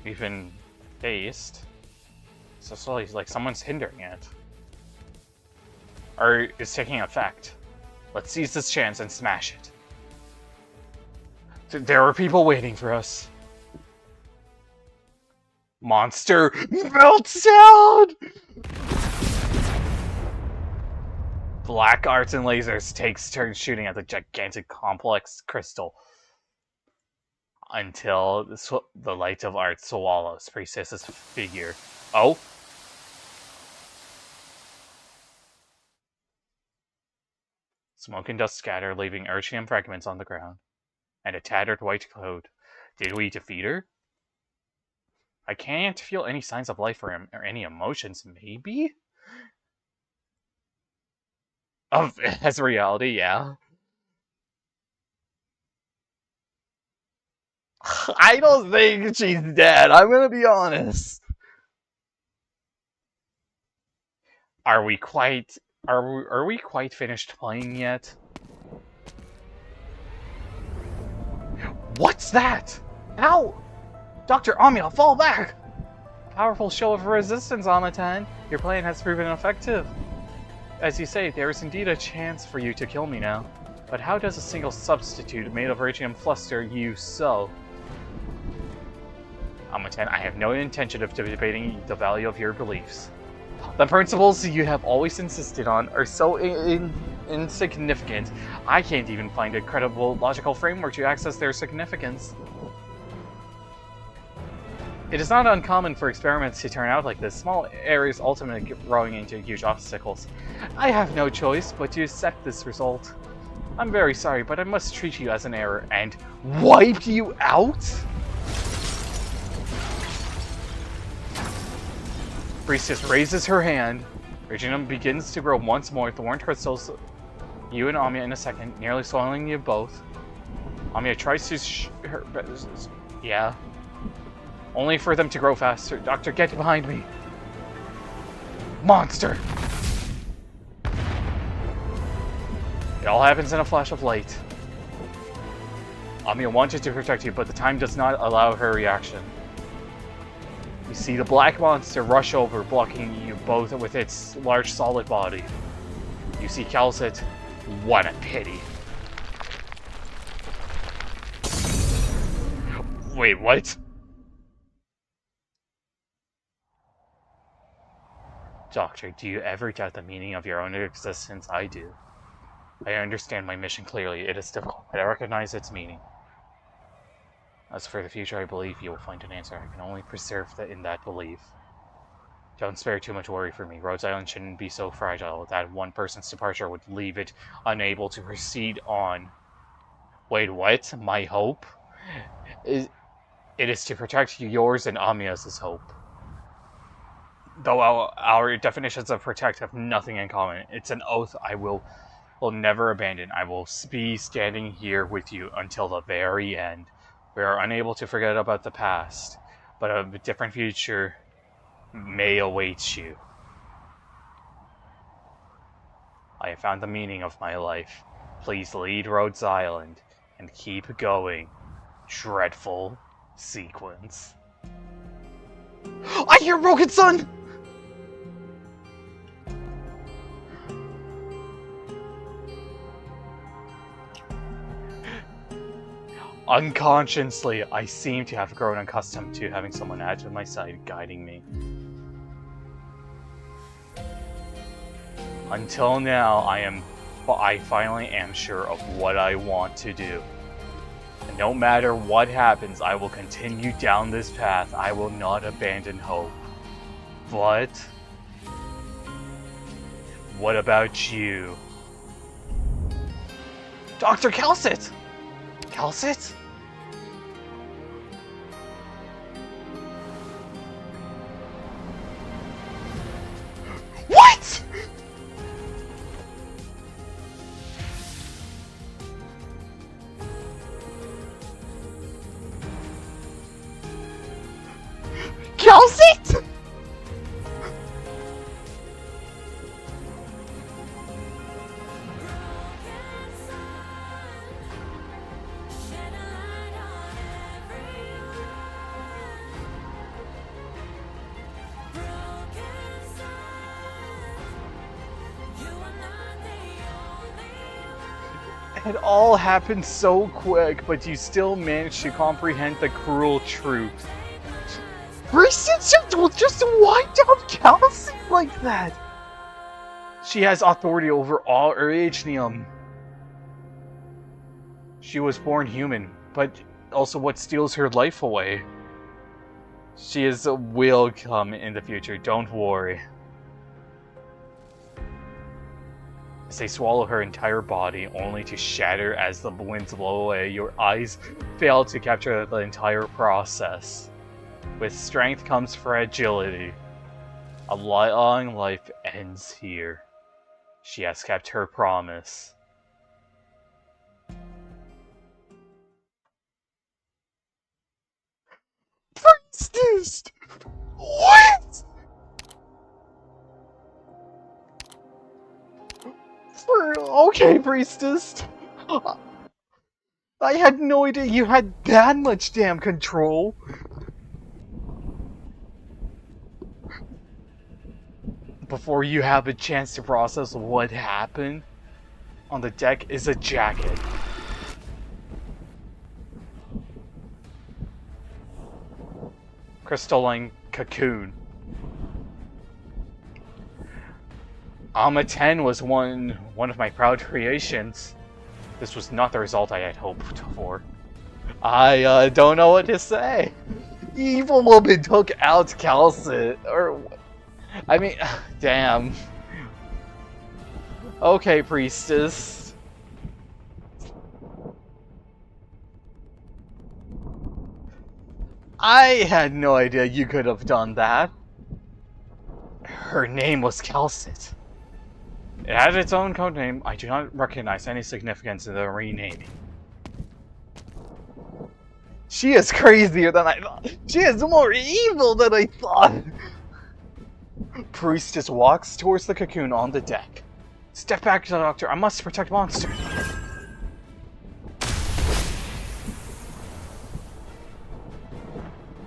We've been dazed. So slowly, like someone's hindering it. Or it's taking effect. Let's seize this chance and smash it. There are people waiting for us. Monster meltdown! Black arts and lasers takes turns shooting at the gigantic complex crystal until the light of art swallows Priestess's figure. Oh? Smoke and dust scatter, leaving Urchium fragments on the ground and a tattered white coat. Did we defeat her? I can't feel any signs of life or any emotions, maybe? As reality, yeah. I don't think she's dead, I'm gonna be honest. Are we quite finished playing yet? What's that? Ow! Dr. Amia, fall back! Powerful show of resistance, Amatan. Your plan has proven effective. As you say, there is indeed a chance for you to kill me now. But how does a single substitute made of radium fluster you so? Amatan, I have no intention of debating the value of your beliefs. The principles you have always insisted on are so insignificant, I can't even find a credible logical framework to access their significance. It is not uncommon for experiments to turn out like this, small errors ultimately growing into huge obstacles. I have no choice but to accept this result. I'm very sorry, but I must treat you as an error and wipe you out? Priestess raises her hand. Reginum begins to grow once more. Thorn crystals you and Amia in a second, nearly swallowing you both. Amia tries to yeah. Only for them to grow faster. Doctor, get behind me. Monster! It all happens in a flash of light. Amia wanted to protect you, but the time does not allow her reaction. You see the black monster rush over, blocking you both with its large solid body. You see Calcit. What a pity. Wait, what? Doctor, do you ever doubt the meaning of your own existence? I do. I understand my mission clearly. It is difficult, but I recognize its meaning. As for the future, I believe you will find an answer. I can only preserve in that belief. Don't spare too much worry for me. Rhodes Island shouldn't be so fragile that one person's departure would leave it unable to proceed on. Wait, what? My hope? It is to protect yours and Amios's hope. Though our definitions of protect have nothing in common, it's an oath I will never abandon. I will be standing here with you until the very end. We are unable to forget about the past, but a different future may await you. I have found the meaning of my life. Please lead Rhodes Island and keep going. Dreadful sequence. I hear Broken Sun! Unconsciously, I seem to have grown accustomed to having someone at my side guiding me. Until now, I finally am sure of what I want to do. And no matter what happens, I will continue down this path. I will not abandon hope. But what about you? Dr. Calcit! Calcit? What?! Calcit?! It all happened so quick, but you still managed to comprehend the cruel truth. Resistance will just wipe out Calcit like that! She has authority over all Ariadnium. She was born human, but also what steals her life away. She will come in the future, don't worry. As they swallow her entire body, only to shatter as the winds blow away, your eyes fail to capture the entire process. With strength comes fragility. A long life ends here. She has kept her promise. Priestess! What?! Okay, Priestess. I had no idea you had that much damn control. Before you have a chance to process what happened, on the deck is a jacket. Crystalline cocoon. Alma 10 was one of my proud creations. This was not the result I had hoped for. I don't know what to say. Evil woman took out Calcit, or I mean, damn. Okay, Priestess. I had no idea you could have done that. Her name was Calcit. It had its own codename. I do not recognize any significance in the renaming. She is crazier than I thought. She is more evil than I thought. Priestess walks towards the cocoon on the deck. Step back, Doctor. I must protect Monster.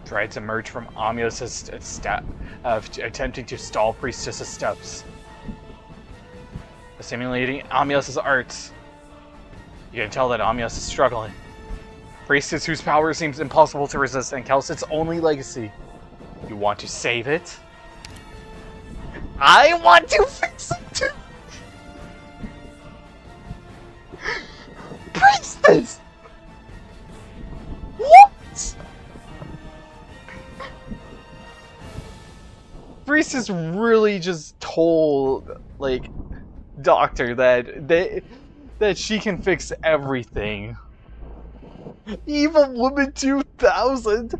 Dreads emerge from Amios's attempting to stall Priestess's steps. Simulating Amios's arts. You can tell that Amios is struggling. Priestess whose power seems impossible to resist, and Calcit's only legacy. You want to save it? I want to fix it too! Priestess! What? Priestess really just told, like, Doctor that she can fix everything. Evil Woman 2000!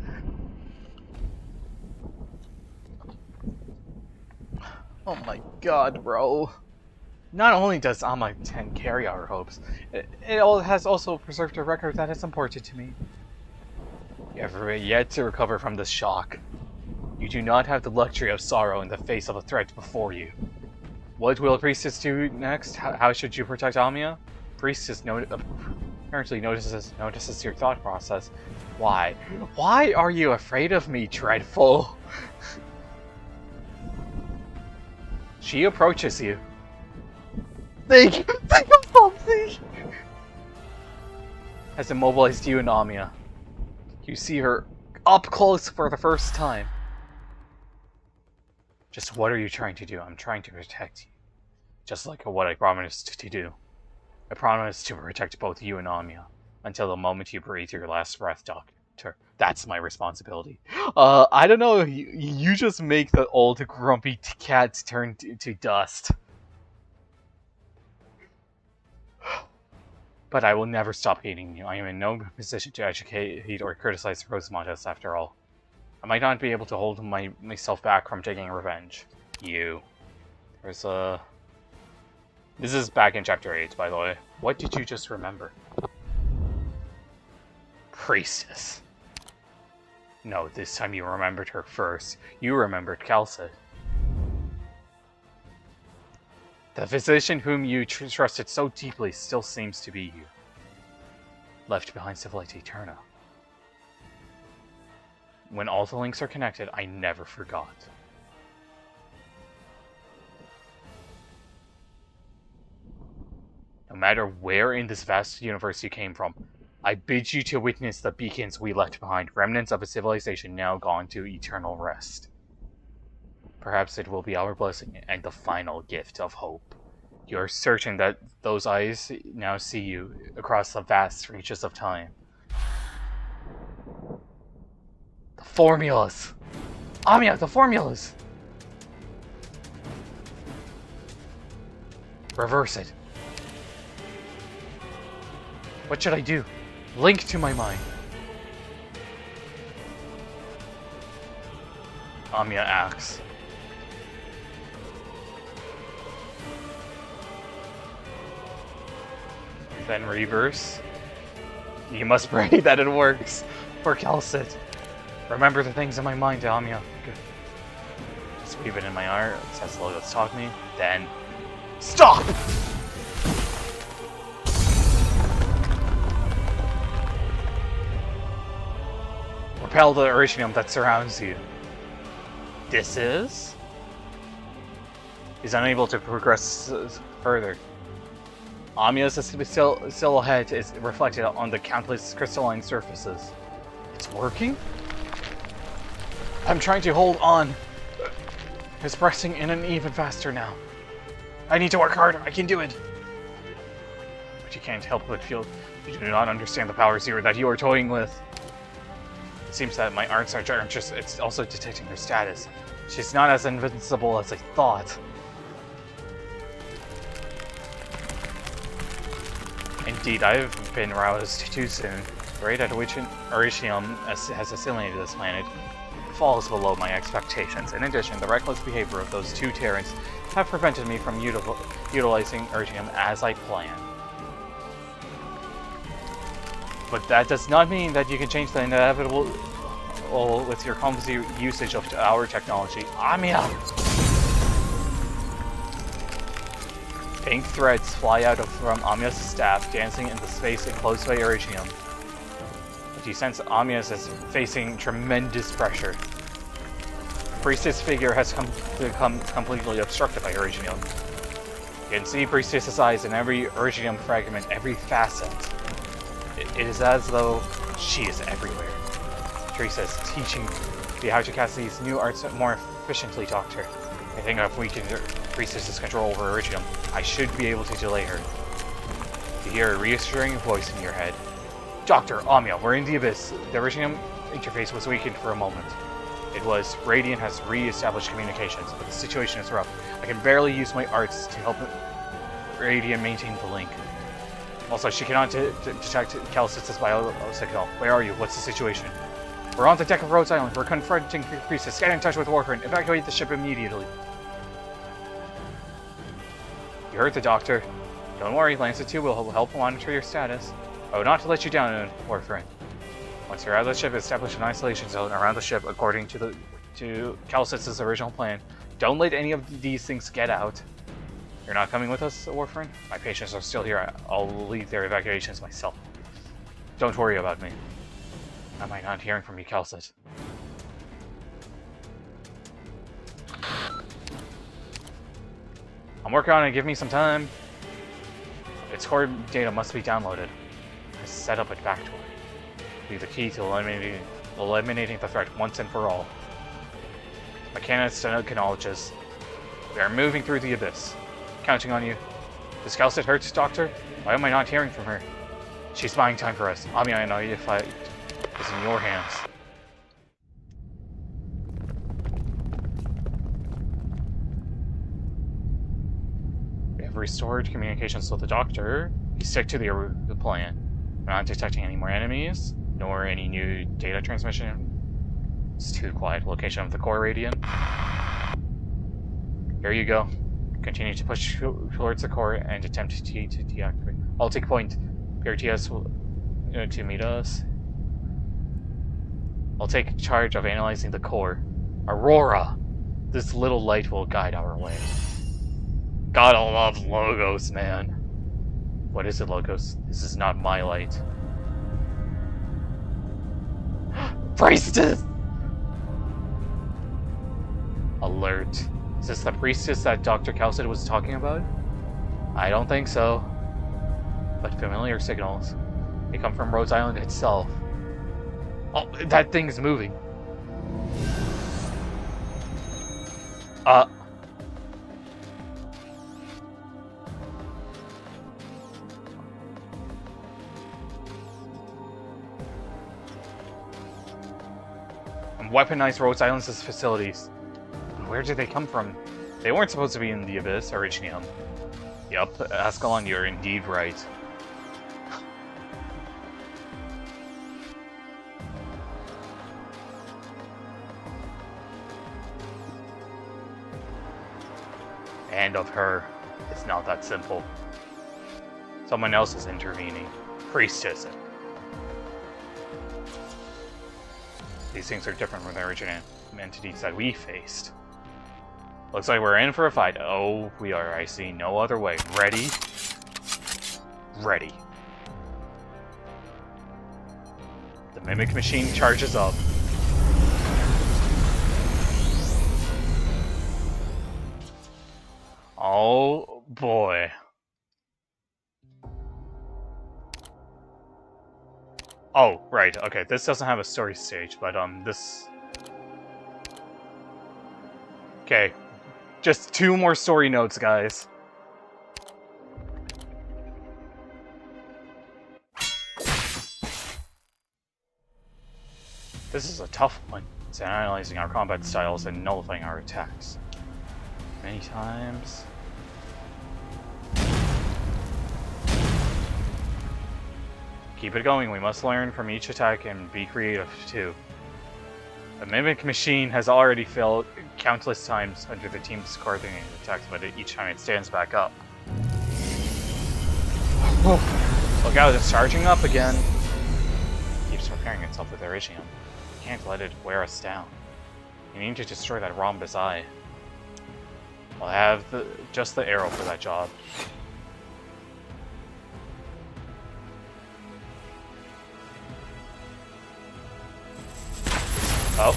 Oh my god, bro. Not only does Ama 10 carry our hopes, it has also preserved a record that is important to me. You have yet to recover from this shock. You do not have the luxury of sorrow in the face of a threat before you. What will Priestess do next? How should you protect Amia? Priestess apparently notices your thought process. Why? Why are you afraid of me, dreadful? She approaches you. Think of something! Has immobilized you and Amia. You see her up close for the first time. Just what are you trying to do? I'm trying to protect you. Just like what I promised to do. I promised to protect both you and Amia until the moment you breathe your last breath, Doctor. That's my responsibility. I don't know. You just make the old grumpy cat turn to dust. But I will never stop hating you. I am in no position to educate or criticize Rosemontes after all. I might not be able to hold myself back from taking revenge. There's a... This is back in Chapter 8, by the way. What did you just remember? Priestess. No, this time you remembered her first. You remembered Calcid. The physician whom you trusted so deeply still seems to be you. Left behind Civilite Eterna. When all the links are connected, I never forgot. No matter where in this vast universe you came from, I bid you to witness the beacons we left behind, remnants of a civilization now gone to eternal rest. Perhaps it will be our blessing and the final gift of hope. You are certain that those eyes now see you across the vast reaches of time. The formulas! Amia, the formulas! Reverse it. What should I do? Link to my mind. Amia acts. Then reverse. You must pray that it works. For Calcid. Remember the things in my mind, Amia. Good. Just weave it in my art. Says Logos taught me. Then... Stop! Repel the Oricium that surrounds you. This is unable to progress further. Amia's silhouette is reflected on the countless crystalline surfaces. It's working? I'm trying to hold on. It's pressing in and even faster now. I need to work harder. I can do it. But you can't help but feel you do not understand the powers here that you are toying with. It seems that my arts are just, it's also detecting her status. She's not as invincible as I thought. Indeed, I've been roused too soon. The rate at which Oricium has assimilated this planet falls below my expectations. In addition, the reckless behavior of those two Terrans have prevented me from utilizing Oricium as I planned. But that does not mean that you can change the inevitable with your clumsy usage of our technology. Amia! Pink threads fly out from Amia's staff, dancing in the space enclosed by Oricium. But you sense Amia's is facing tremendous pressure. The Priestess figure has become completely obstructed by Oricium. You can see Priestess's eyes in every Oricium fragment, every facet. It is as though she is everywhere. Teresa is teaching me how to cast these new arts more efficiently, Doctor. I think if we can Priestess's control over Oricium, I should be able to delay her. You hear a reassuring voice in your head. Doctor, Amia, we're in the abyss. The Oricium interface was weakened for a moment. It was. Radiant has re-established communications, but the situation is rough. I can barely use my arts to help Radiant maintain the link. Also, she cannot detect Calisis's bio signal. Where are you? What's the situation? We're on the deck of Rhodes Island. We're confronting the priestess. Get in touch with Warframe. Evacuate the ship immediately. You heard the doctor. Don't worry, Lancer 2 will help monitor your status. Oh, not to let you down, Warframe. Once you're out of the ship, establish an isolation zone around the ship according to Calisis's original plan. Don't let any of these things get out. You're not coming with us, Warframe? My patients are still here. I'll lead their evacuations myself. Don't worry about me. Am I not hearing from you, Calisis? I'm working on it. Give me some time. Its core data must be downloaded. I set up a backdoor. Be the key to eliminating the threat once and for all. Mechanics acknowledges. We are moving through the abyss. Counting on you. Does Calcit hurt, Doctor? Why am I not hearing from her? She's buying time for us. Ami, I know if I is in your hands. We have restored communications with the Doctor. We stick to the plan. We're not detecting any more enemies, nor any new data transmission. It's too quiet. Location of the core radiant. Here you go. Continue to push towards the core and attempt to deactivate. I'll take point. PRTS will to meet us. I'll take charge of analyzing the core. Aurora! This little light will guide our way. Gotta love logos, man. What is it, Logos? This is not my light. Priestess! Alert. Is this the priestess that Dr. Calcid was talking about? I don't think so. But familiar signals. They come from Rhodes Island itself. Oh, that thing's moving. And weaponized Rhodes Island's facilities. Where did they come from? They weren't supposed to be in the Abyss, Originium. Yup, Ascalon, you're indeed right. And of her, it's not that simple. Someone else is intervening. Priestess. These things are different from the original entities that we faced. Looks like we're in for a fight. Oh, we are. I see no other way. Ready? Ready. The Mimic Machine charges up. Oh, boy. Oh, right. Okay, this doesn't have a story stage, but, this... Okay. Just 2 more story notes, guys. This is a tough one. It's analyzing our combat styles and nullifying our attacks. Many times. Keep it going. We must learn from each attack and be creative, too. The Mimic Machine has already failed countless times under the team's coordinated attacks, but each time it stands back up. Look out, it's charging up again. It keeps repairing itself with Originium. We can't let it wear us down. We need to destroy that rhombus eye. I'll have just the arrow for that job. Oh.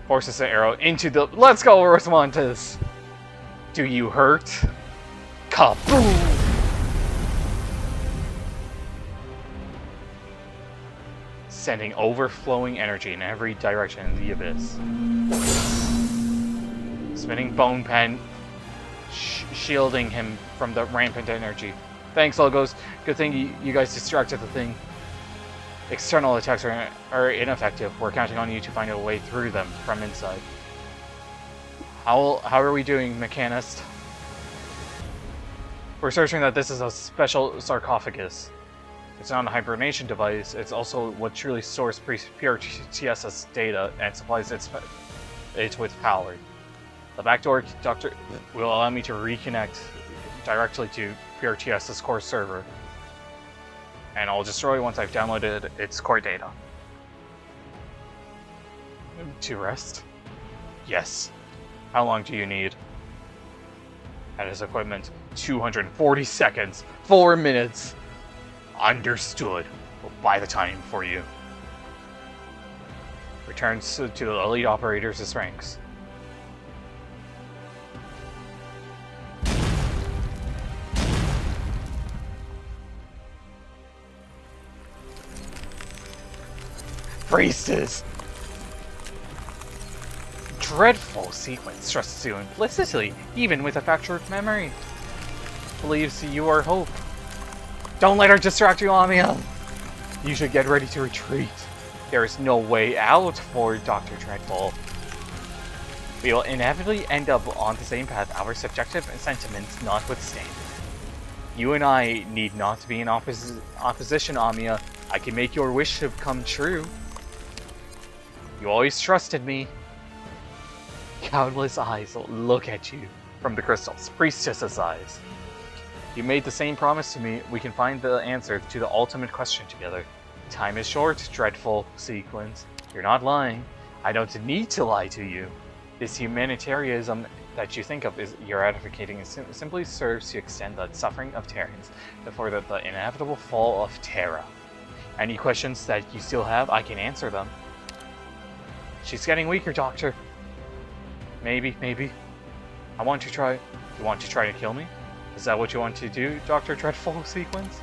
Forces the arrow into the... Let's go, Rosmontes! Do you hurt? Kaboom! Sending overflowing energy in every direction in the abyss. Spinning bone pen, shielding him from the rampant energy. Thanks, Logos. Good thing you guys distracted the thing. External attacks are ineffective. We're counting on you to find a way through them from inside. How are we doing, Mechanist? We're searching that this is a special sarcophagus. It's not a hibernation device, it's also what truly stores pure TSS data and supplies it with power. The backdoor doctor will allow me to reconnect directly to pure TSS core server. And I'll destroy once I've downloaded its core data. To rest? Yes. How long do you need? At his equipment, 240 seconds, 4 minutes. Understood. We'll buy the time for you. Returns to the elite operators' ranks. Priestess! Dreadful sequence trusts you implicitly, even with a fractured memory. Believes you are hope. Don't let her distract you, Amiya! You should get ready to retreat. There is no way out for Dr. Dreadful. We will inevitably end up on the same path, our subjective sentiments notwithstanding. You and I need not to be in opposition, Amiya. I can make your wish come true. You always trusted me. Countless eyes look at you from the crystals, priestess's eyes. You made the same promise to me. We can find the answer to the ultimate question together. Time is short, dreadful sequence. You're not lying. I don't need to lie to you. This humanitarianism that you think of is you're advocating simply serves to extend the suffering of Terrans before the inevitable fall of Terra. Any questions that you still have, I can answer them. She's getting weaker, Doctor. Maybe. I want to try. You want to try to kill me? Is that what you want to do, Dr. Dreadful Sequence?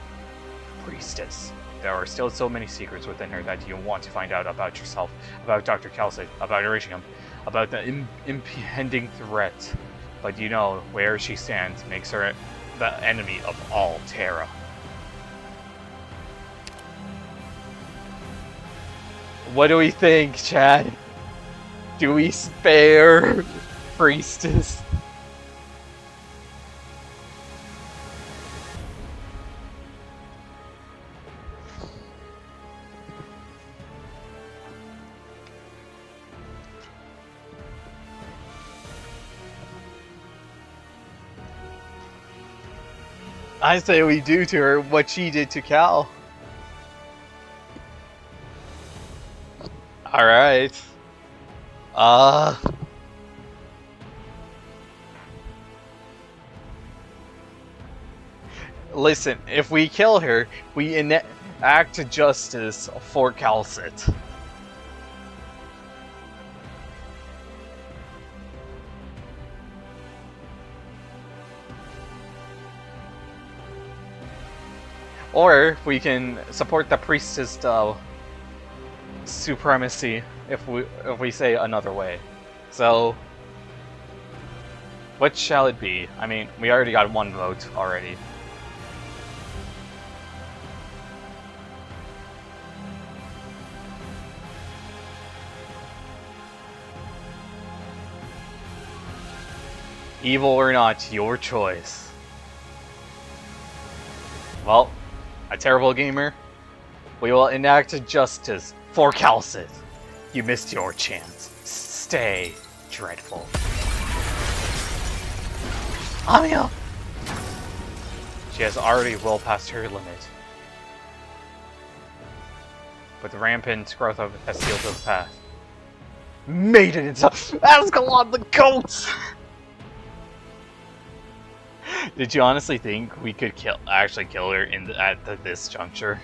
Priestess. There are still so many secrets within her that you want to find out about yourself, about Dr. Calcid, about Iridium, about the impending threat. But you know, where she stands makes her the enemy of all Terra. What do we think, Chad? Do we spare Priestess? I say we do to her what she did to Cal. Alright. Listen, if we kill her, we enact justice for Calcit. Or we can support the priestess supremacy if we say another way. So what shall it be? I mean, we already got one vote already. Evil or not, your choice. Well, a terrible gamer, we will enact justice for Calcit. You missed your chance. Stay dreadful. Amiya! She has already well past her limit. But the rampant growth of has sealed the path. Made it into Ascalon the Goat! Did you honestly think we could actually kill her at this juncture?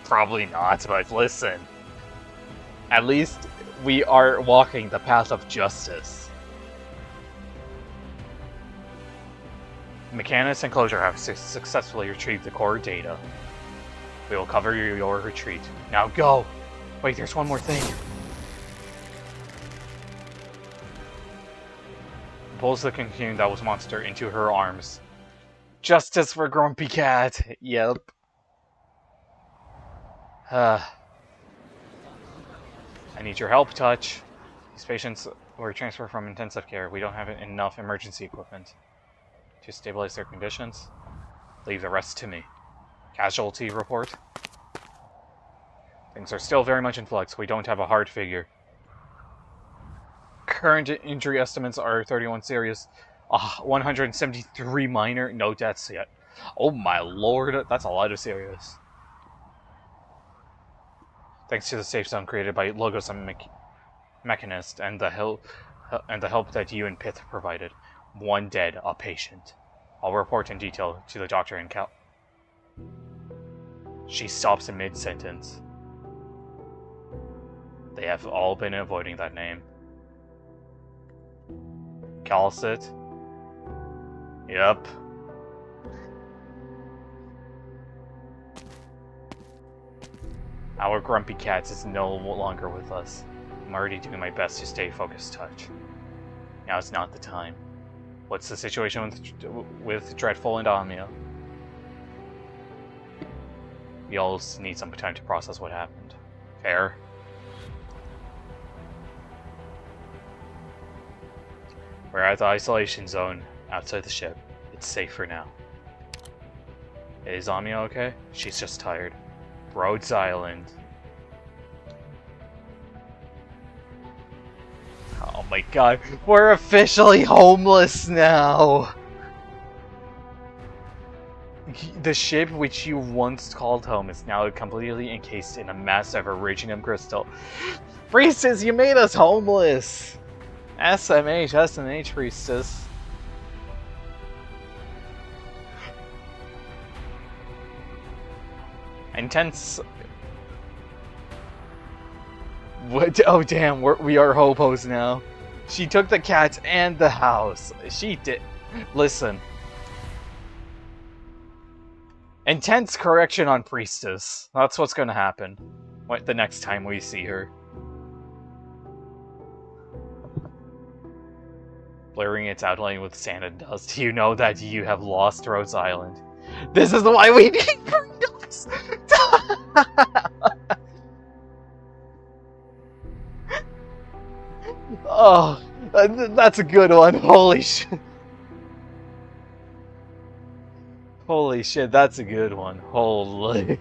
Probably not, but listen. At least we are walking the path of justice. Mechanics and Closure have successfully retrieved the core data. We will cover your retreat. Now go! Wait, there's one more thing. Pulls the cocoon that was Monster into her arms. Justice for Grumpy Cat! Yep. I need your help, Touch. These patients were transferred from intensive care. We don't have enough emergency equipment to stabilize their conditions. Leave the rest to me. Casualty report. Things are still very much in flux. We don't have a hard figure. Current injury estimates are 31 serious, 173 minor, no deaths yet. Oh my lord, that's a lot of serious. Thanks to the safe zone created by Logos and Mechanist and the help that you and Pith provided. One dead, a patient. I'll report in detail to the doctor and Cal. She stops in mid-sentence. They have all been avoiding that name. Calcit? Yep. Our grumpy cat is no longer with us. I'm already doing my best to stay focused touch. Now is not the time. What's the situation with Dreadful and Amia? We all need some time to process what happened. Fair? We're at the isolation zone outside the ship. It's safe for now. Is Amia okay? She's just tired. Rhodes Island. Oh my god, we're officially homeless now! The ship which you once called home is now completely encased in a massive iridium crystal. Priestess, you made us homeless! SMH, Priestess. Intense. What? Oh damn, we are hobos now. She took the cat and the house. She did. Listen. Intense correction on Priestess. That's what's gonna happen. The next time we see her. Blurring its outline with sand and dust, you know that you have lost Rhodes Island. This is why we need freedoms! Oh, that's a good one. Holy shit. Holy shit, that's a good one. Holy.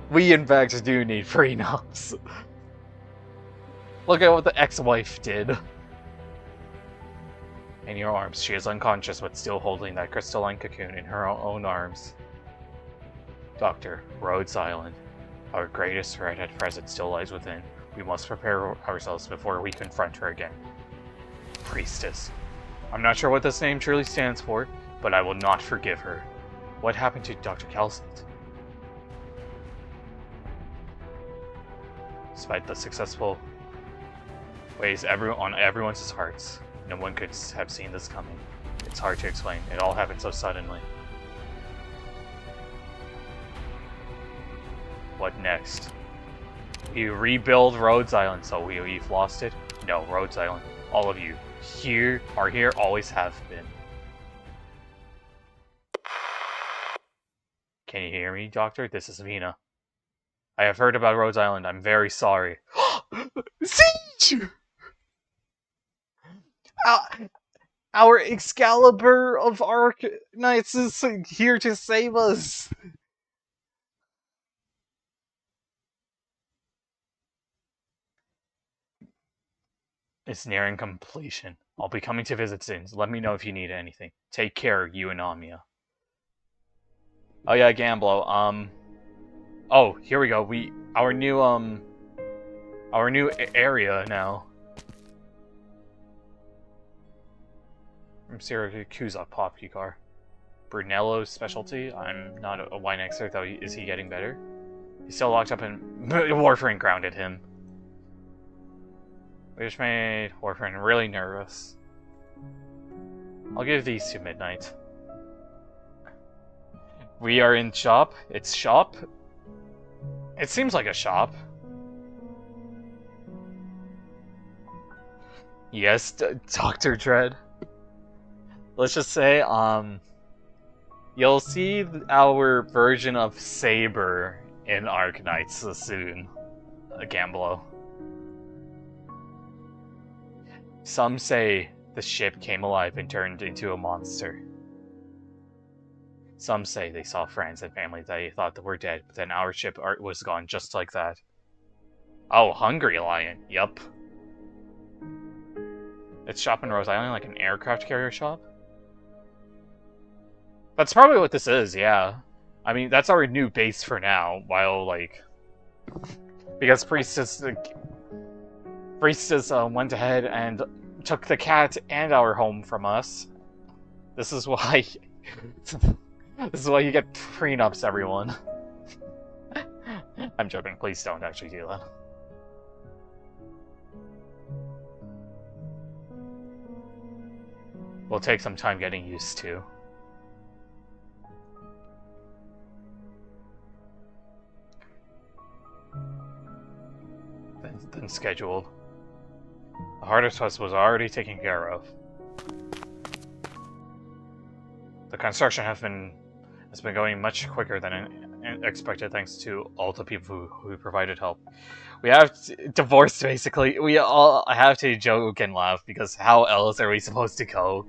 We in fact do need prenups. Look at what the ex-wife did. In your arms, she is unconscious but still holding that crystalline cocoon in her own arms. Doctor, Rhodes Island. Our greatest threat at present still lies within. We must prepare ourselves before we confront her again. Priestess. I'm not sure what this name truly stands for, but I will not forgive her. What happened to Dr. Calcit? Despite the successful weighs on everyone's hearts, no one could have seen this coming. It's hard to explain. It all happened so suddenly. What next? You rebuild Rhodes Island, so we've lost it? No, Rhodes Island. All of you. Are here, always have been. Can you hear me, Doctor? This is Vina. I have heard about Rhodes Island. I'm very sorry. Siege! Our Excalibur of Arknights is here to save us. It's nearing completion. I'll be coming to visit soon. Let me know if you need anything. Take care, you and Amia. Oh yeah, Gamblo. Oh, here we go. Our new area now. From Syracuse Pop car. Brunello's specialty. I'm not a wine expert though. Is he getting better? He's still locked up in Warfarin grounded him. Which made Warfarin really nervous. I'll give these to Midnight. We are in shop. It's shop. It seems like a shop. Yes, Dr. Dread. Let's just say, you'll see our version of Saber in Arknights soon. Gamblo. Some say the ship came alive and turned into a monster. Some say they saw friends and family they thought that were dead, but then our ship was gone just like that. Oh, Hungry Lion. Yup. It's shop in Rose Island, like an aircraft carrier shop? That's probably what this is, yeah. I mean, that's our new base for now, while, like... Because Priestess went ahead and took the cat and our home from us. This is why... This is why you get prenups, everyone. I'm joking, please don't actually do that. Will take some time getting used to. Than scheduled. The hardest was already taken care of. The construction has been going much quicker than expected thanks to all the people who provided help. We have divorced basically. We all have to joke and laugh because how else are we supposed to go?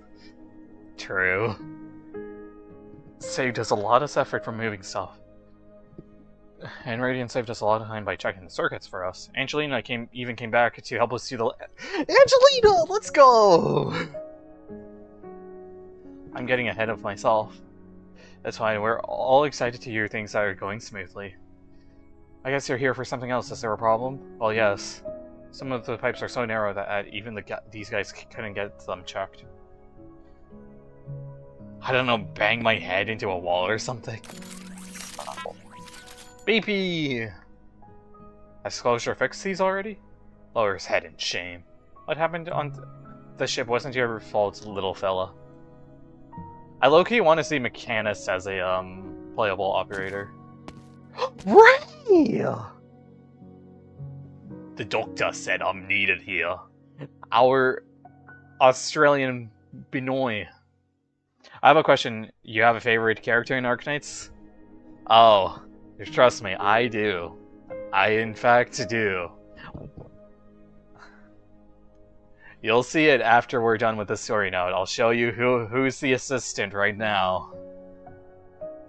True. Saved us a lot of effort from moving stuff. And Radiant saved us a lot of time by checking the circuits for us. Angelina came back to help us see the... Angelina! Let's go! I'm getting ahead of myself. That's fine, we're all excited to hear things that are going smoothly. I guess you're here for something else. Is there a problem? Well, yes. Some of the pipes are so narrow that even these guys couldn't get them checked. I don't know, bang my head into a wall or something. BP! Has Closure fixed these already? Lower his head in shame. What happened on the ship wasn't your fault, little fella. I low-key want to see Mechanist as a, playable operator. Ray! The doctor said I'm needed here. Our Australian Binoy. I have a question. You have a favorite character in Arknights? Oh, trust me, I do. I in fact do. You'll see it after we're done with the story note. I'll show you who's the assistant right now.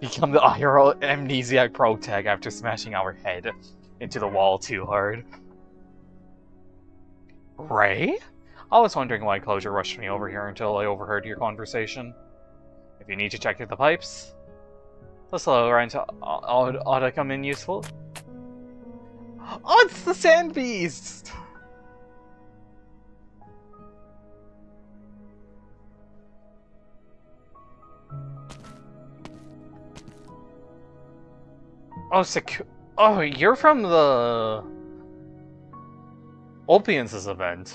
Become the hero amnesiac protag after smashing our head into the wall too hard. Ray? I was wondering why Closure rushed me over here until I overheard your conversation. If you need to check the pipes, the slow rent ought to come in useful. Oh, it's the Sand Beast! Oh, oh, you're from the Olpians' event.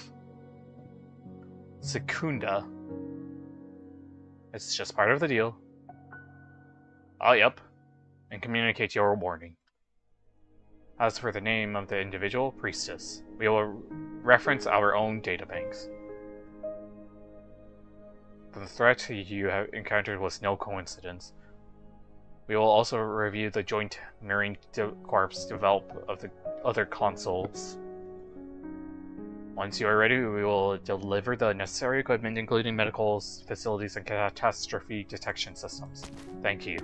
Secunda. It's just part of the deal. Oh, yep. And communicate your warning. As for the name of the individual, Priestess, we will reference our own databanks. The threat you have encountered was no coincidence. We will also review the joint Marine Corps develop of the other consoles. Once you are ready, we will deliver the necessary equipment, including medical facilities and catastrophe detection systems. Thank you.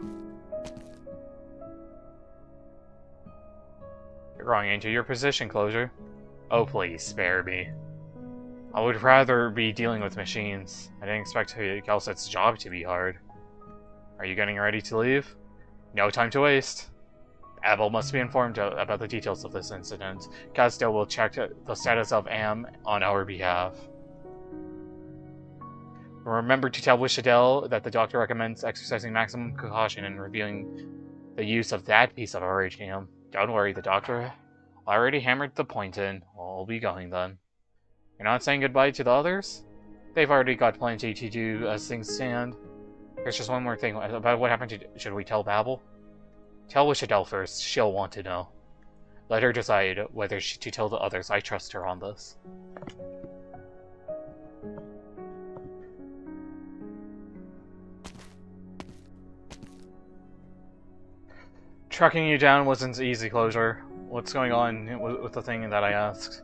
You're growing into your position, Closure. Oh, please, spare me. I would rather be dealing with machines. I didn't expect Kelset's job to be hard. Are you getting ready to leave? No time to waste. Abel must be informed about the details of this incident. Casdale will check the status of Am on our behalf. Remember to tell Wishadell that the doctor recommends exercising maximum caution in reviewing the use of that piece of iridium. Don't worry, the doctor already hammered the point in. We'll be going then. You're not saying goodbye to the others? They've already got plenty to do as things stand. There's just one more thing about what happened to... Should we tell Babel? Tell Wishadell first. She'll want to know. Let her decide whether to tell the others. I trust her on this. Tracking you down wasn't easy, Closure. What's going on with the thing that I asked?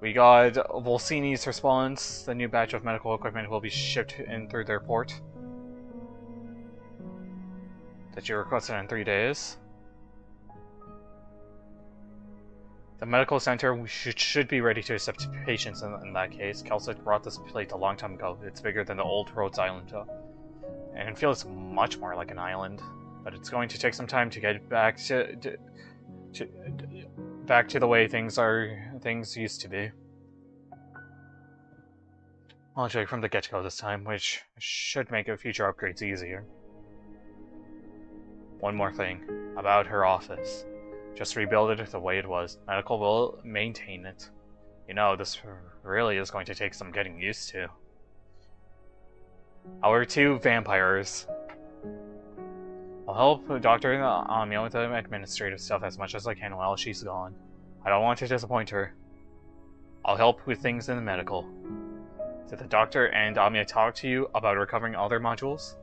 We got Volsini's response. The new batch of medical equipment will be shipped in through their port. that you requested in 3 days. The medical center should be ready to accept patients in that case. Calcit brought this plate a long time ago. It's bigger than the old Rhodes Island, and it feels much more like an island. But it's going to take some time to get back to the way things used to be. I'll check from the get-go this time, which should make future upgrades easier. One more thing about her office. Just rebuild it the way it was. Medical will maintain it. You know, this really is going to take some getting used to. Our 2 vampires. I'll help Dr. Amia with the administrative stuff as much as I can while she's gone. I don't want to disappoint her. I'll help with things in the medical. Did the doctor and Amia talk to you about recovering other modules?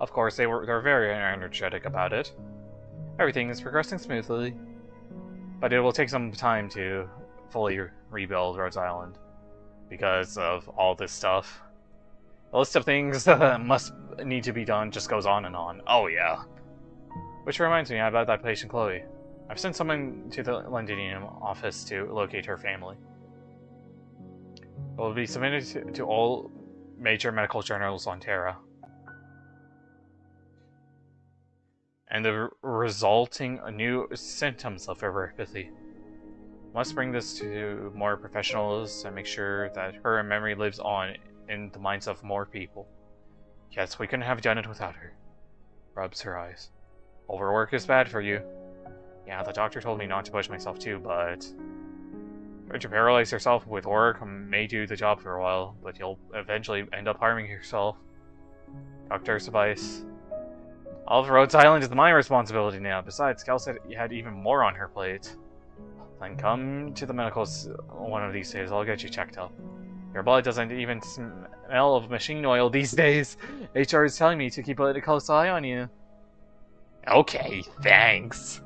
Of course, they're very energetic about it. Everything is progressing smoothly, but it will take some time to fully rebuild Rhodes Island because of all this stuff. The list of things that must need to be done just goes on and on. Oh yeah. Which reminds me about that patient Chloe. I've sent someone to the Londinium office to locate her family. It will be submitted to all major medical journals on Terra. And the resulting new symptoms of neuropathy. Must bring this to more professionals and make sure that her memory lives on in the minds of more people. Yes, we couldn't have done it without her. Rubs her eyes. Overwork is bad for you. Yeah, the doctor told me not to push myself too, but... to paralyze yourself with work may do the job for a while, but you'll eventually end up harming yourself. Doctor's advice. All of Rhodes Island is my responsibility now. Besides, Cal said you had even more on her plate. Then come to the medicals one of these days. I'll get you checked up. Your blood doesn't even smell of machine oil these days. HR is telling me to keep a close eye on you. Okay, thanks.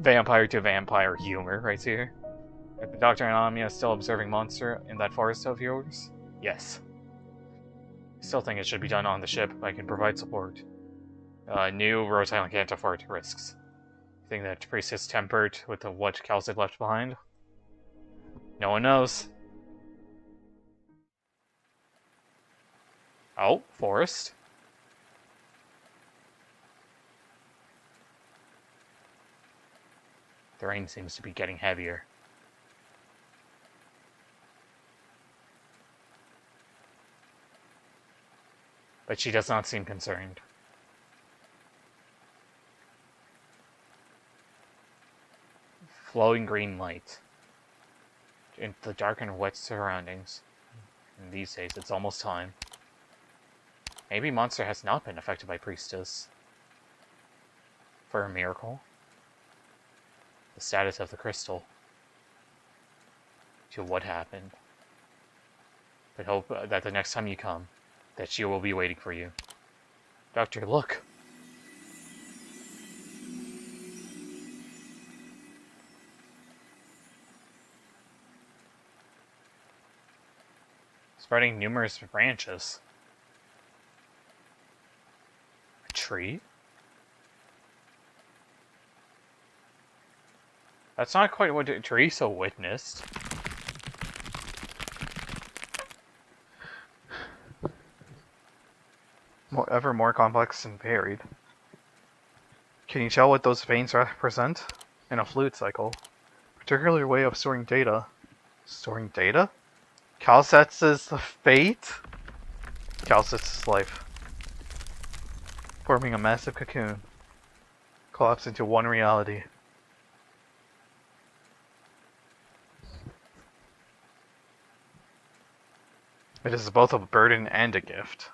Vampire to vampire humor right here. If the Dr. and Amia is still observing monster in that forest of yours? Yes. I still think it should be done on the ship. I can provide support. New Rhodes Island can't afford risks. Think that priest is tempered with what Calcid left behind? No one knows. Oh, forest. The rain seems to be getting heavier. But she does not seem concerned. Flowing green light. In the dark and wet surroundings. And these days, it's almost time. Maybe Monster has not been affected by Priestess. For a miracle. The status of the crystal. To what happened. But hope that the next time you come, that she will be waiting for you. Doctor, look! Spreading numerous branches. A tree? That's not quite what Teresa witnessed. Ever more complex and varied. Can you tell what those veins represent? In a fluid cycle. Particular way of storing data. Storing data? Calcet's fate? Calcet's life. Forming a massive cocoon. Collapse into one reality. It is both a burden and a gift.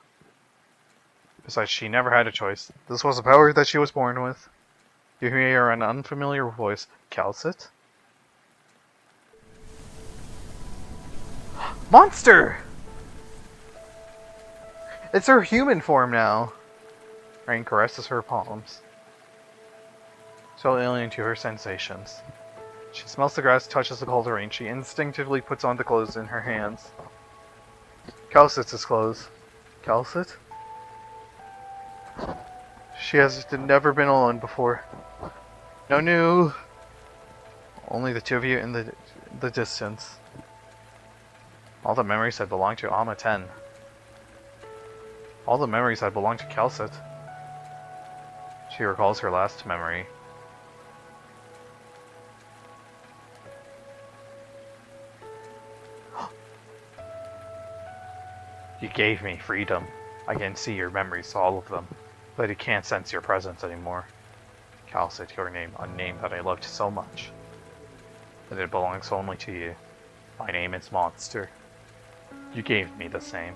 Besides, she never had a choice. This was a power that she was born with. You hear an unfamiliar voice. Calcit? Monster! It's her human form now. Rain caresses her palms. So alien to her sensations. She smells the grass, touches the cold rain. She instinctively puts on the clothes in her hands. Calcit's clothes. Calcit? She has never been alone before. No new. Only the two of you in the distance. All the memories that belong to Alma 10. All the memories that belong to Calcit. She recalls her last memory. You gave me freedom. I can see your memories, all of them, but it can't sense your presence anymore. Calcit, your name, a name that I loved so much. But it belongs only to you. My name is Monster. You gave me the same.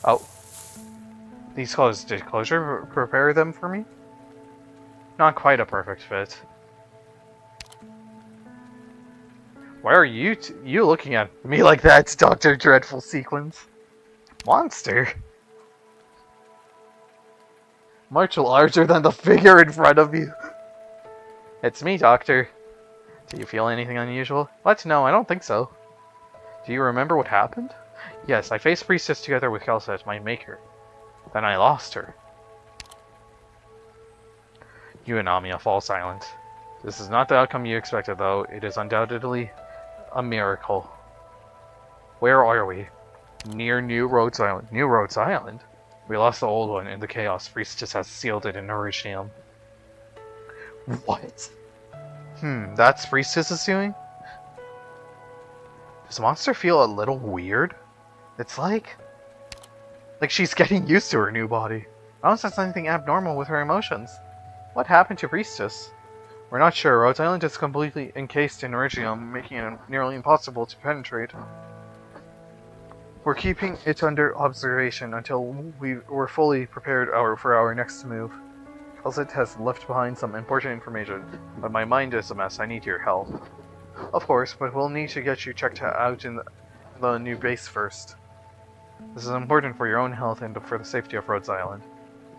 Oh. These colors, did Closure prepare them for me? Not quite a perfect fit. Why are you looking at me like that, Dr. Dreadful Sequence? Monster? Much larger than the figure in front of you. It's me, Doctor. Do you feel anything unusual? What? No, I don't think so. Do you remember what happened? Yes, I faced Priestess together with Calcit, my maker. Then I lost her. You and Amia fall silent. This is not the outcome you expected, though. It is undoubtedly a miracle. Where are we? Near New Rhodes Island. New Rhodes Island? We lost the old one in the chaos. Priestess has sealed it in Orishnium. What? That's Priestess's doing? Does Monster feel a little weird? It's like she's getting used to her new body. I don't sense anything abnormal with her emotions. What happened to Priestess? We're not sure. Rhodes Island is completely encased in Orishnium, making it nearly impossible to penetrate. We're keeping it under observation until we're fully prepared for our next move. Calcit has left behind some important information, but my mind is a mess. I need your help. Of course, but we'll need to get you checked out in the new base first. This is important for your own health and for the safety of Rhodes Island.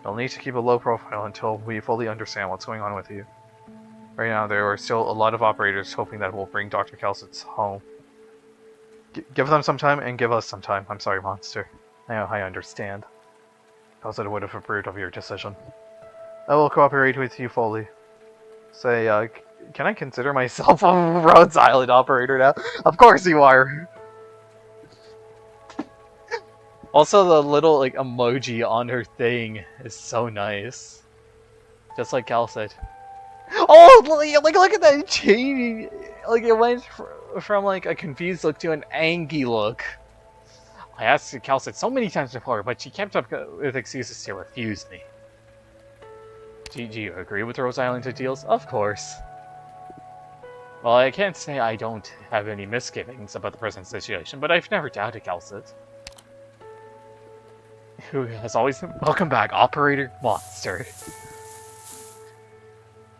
You'll need to keep a low profile until we fully understand what's going on with you. Right now, there are still a lot of operators hoping that we'll bring Dr. Calcit home. Give them some time and give us some time. I'm sorry, Monster. I understand. Calcit would have approved of your decision. I will cooperate with you fully. Say, can I consider myself a Rhodes Island operator now? Of course you are! Also, the little, emoji on her thing is so nice. Just like Calcit. Oh, look at that change! It went from, a confused look to an angry look. I asked Calcit so many times before, but she kept up with excuses to refuse me. Do you agree with Rhodes Island's deals? Of course. Well, I can't say I don't have any misgivings about the present situation, but I've never doubted Calcit. Who has always been... Welcome back, Operator Monster.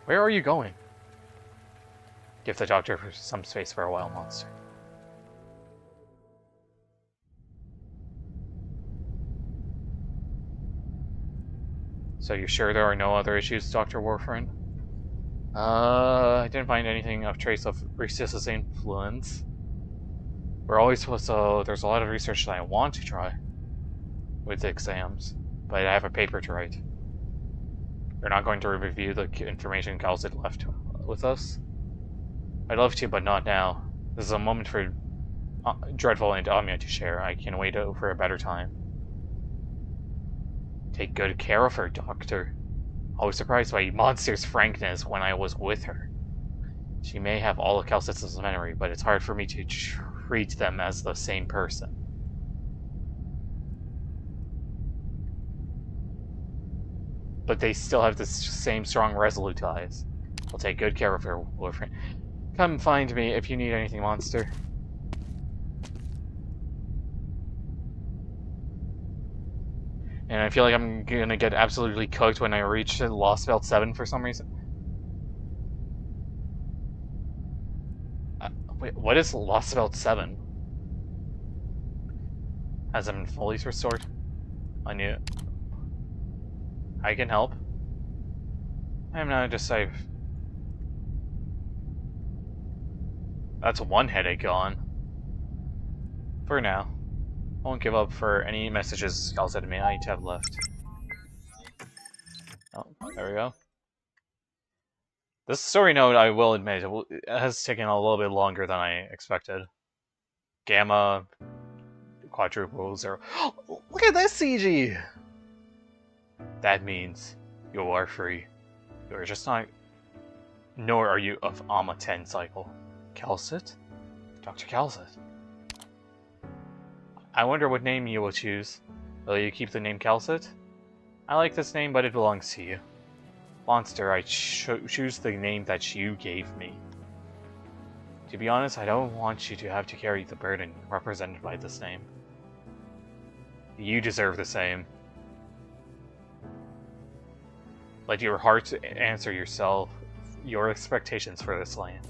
Where are you going? Give the doctor some space for a while, Monster. So you're sure there are no other issues, Dr. Warfriend? I didn't find anything of trace of Priestess's influence. We're always supposed to... There's a lot of research that I want to try with the exams, but I have a paper to write. We're not going to review the information Calcit left with us. I'd love to, but not now. This is a moment for Dreadful and Amia to share. I can wait for a better time. Take good care of her, Doctor. I was surprised by Monster's frankness when I was with her. She may have all of Calcit's memory, but it's hard for me to treat them as the same person. But they still have the same strong, resolute eyes. I'll take good care of her, Warfriend. Come find me if you need anything, Monster. And I feel like I'm gonna get absolutely cooked when I reach Lost Belt 7 for some reason. Wait, what is Lost Belt 7? Hasn't been fully restored? I knew it. I can help. I'm not just safe. That's one headache gone. For now. I won't give up for any messages y'all said to me. I have left. Oh, there we go. This story note, I will admit, it has taken a little bit longer than I expected. Gamma, quadruple zero. Look at this CG! That means you are free. You are just not... Nor are you of Alma 10 cycle. Calcit? Dr. Calcit. I wonder what name you will choose. Will you keep the name Calcit? I like this name, but it belongs to you. Monster, I choose the name that you gave me. To be honest, I don't want you to have to carry the burden represented by this name. You deserve the same. Let your heart answer yourself your expectations for this land.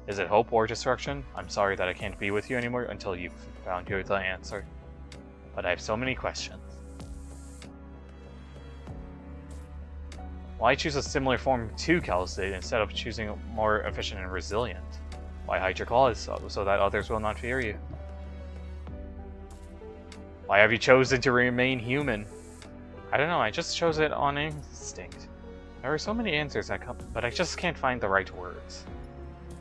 Is it hope or destruction? I'm sorry that I can't be with you anymore until you've found the answer. But I have so many questions. Why choose a similar form to Calcit instead of choosing more efficient and resilient? Why hide your claws so that others will not fear you? Why have you chosen to remain human? I don't know, I just chose it on instinct. There are so many answers that come, but I just can't find the right words.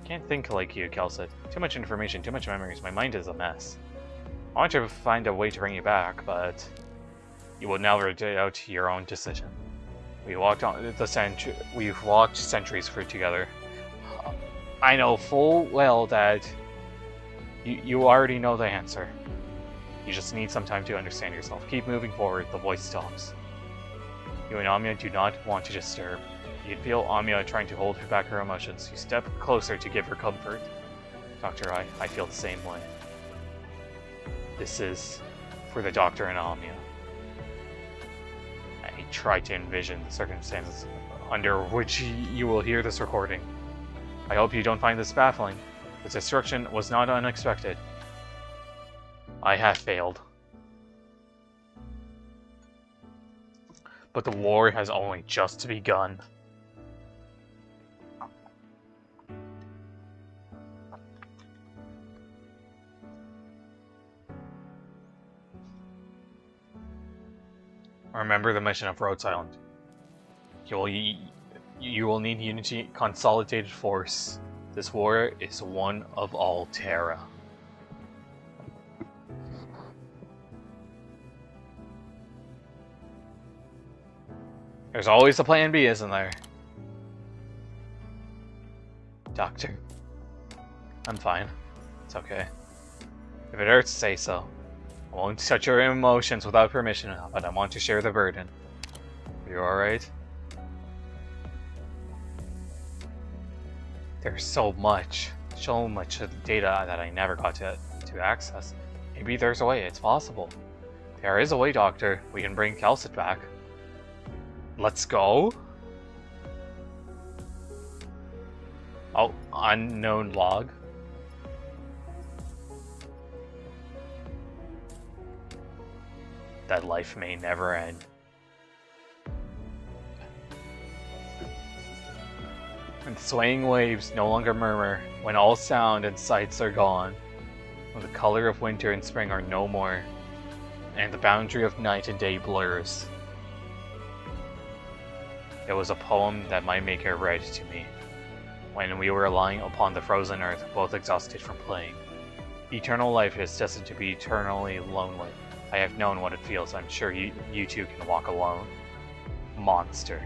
Can't think like you, Calcit. Too much information, too much memories, my mind is a mess. I want to find a way to bring you back, but you will never doubt your own decision. We've walked centuries through together. I know full well that you already know the answer. You just need some time to understand yourself. Keep moving forward, the voice stops. You and Anya do not want to disturb. You feel Anya trying to hold back her emotions. You step closer to give her comfort. Doctor, I feel the same way. This is for the Doctor and Anya. I try to envision the circumstances under which you will hear this recording. I hope you don't find this baffling. The destruction was not unexpected. I have failed. But the war has only just begun. Remember the mission of Rhodes Island. You will need unity, consolidated force. This war is one of all Terra. There's always a plan B, isn't there? Doctor. I'm fine. It's okay. If it hurts, say so. I won't touch your emotions without permission, but I want to share the burden. Are you alright? There's so much data that I never got to access. Maybe there's a way, it's possible. There is a way, Doctor. We can bring Calcit back. Let's go. Oh, unknown log. That life may never end. And swaying waves no longer murmur when all sound and sights are gone. When the color of winter and spring are no more, and the boundary of night and day blurs. It was a poem that my maker read to me, when we were lying upon the frozen earth, both exhausted from playing. Eternal life is destined to be eternally lonely. I have known what it feels. I'm sure you too can walk alone. Monster.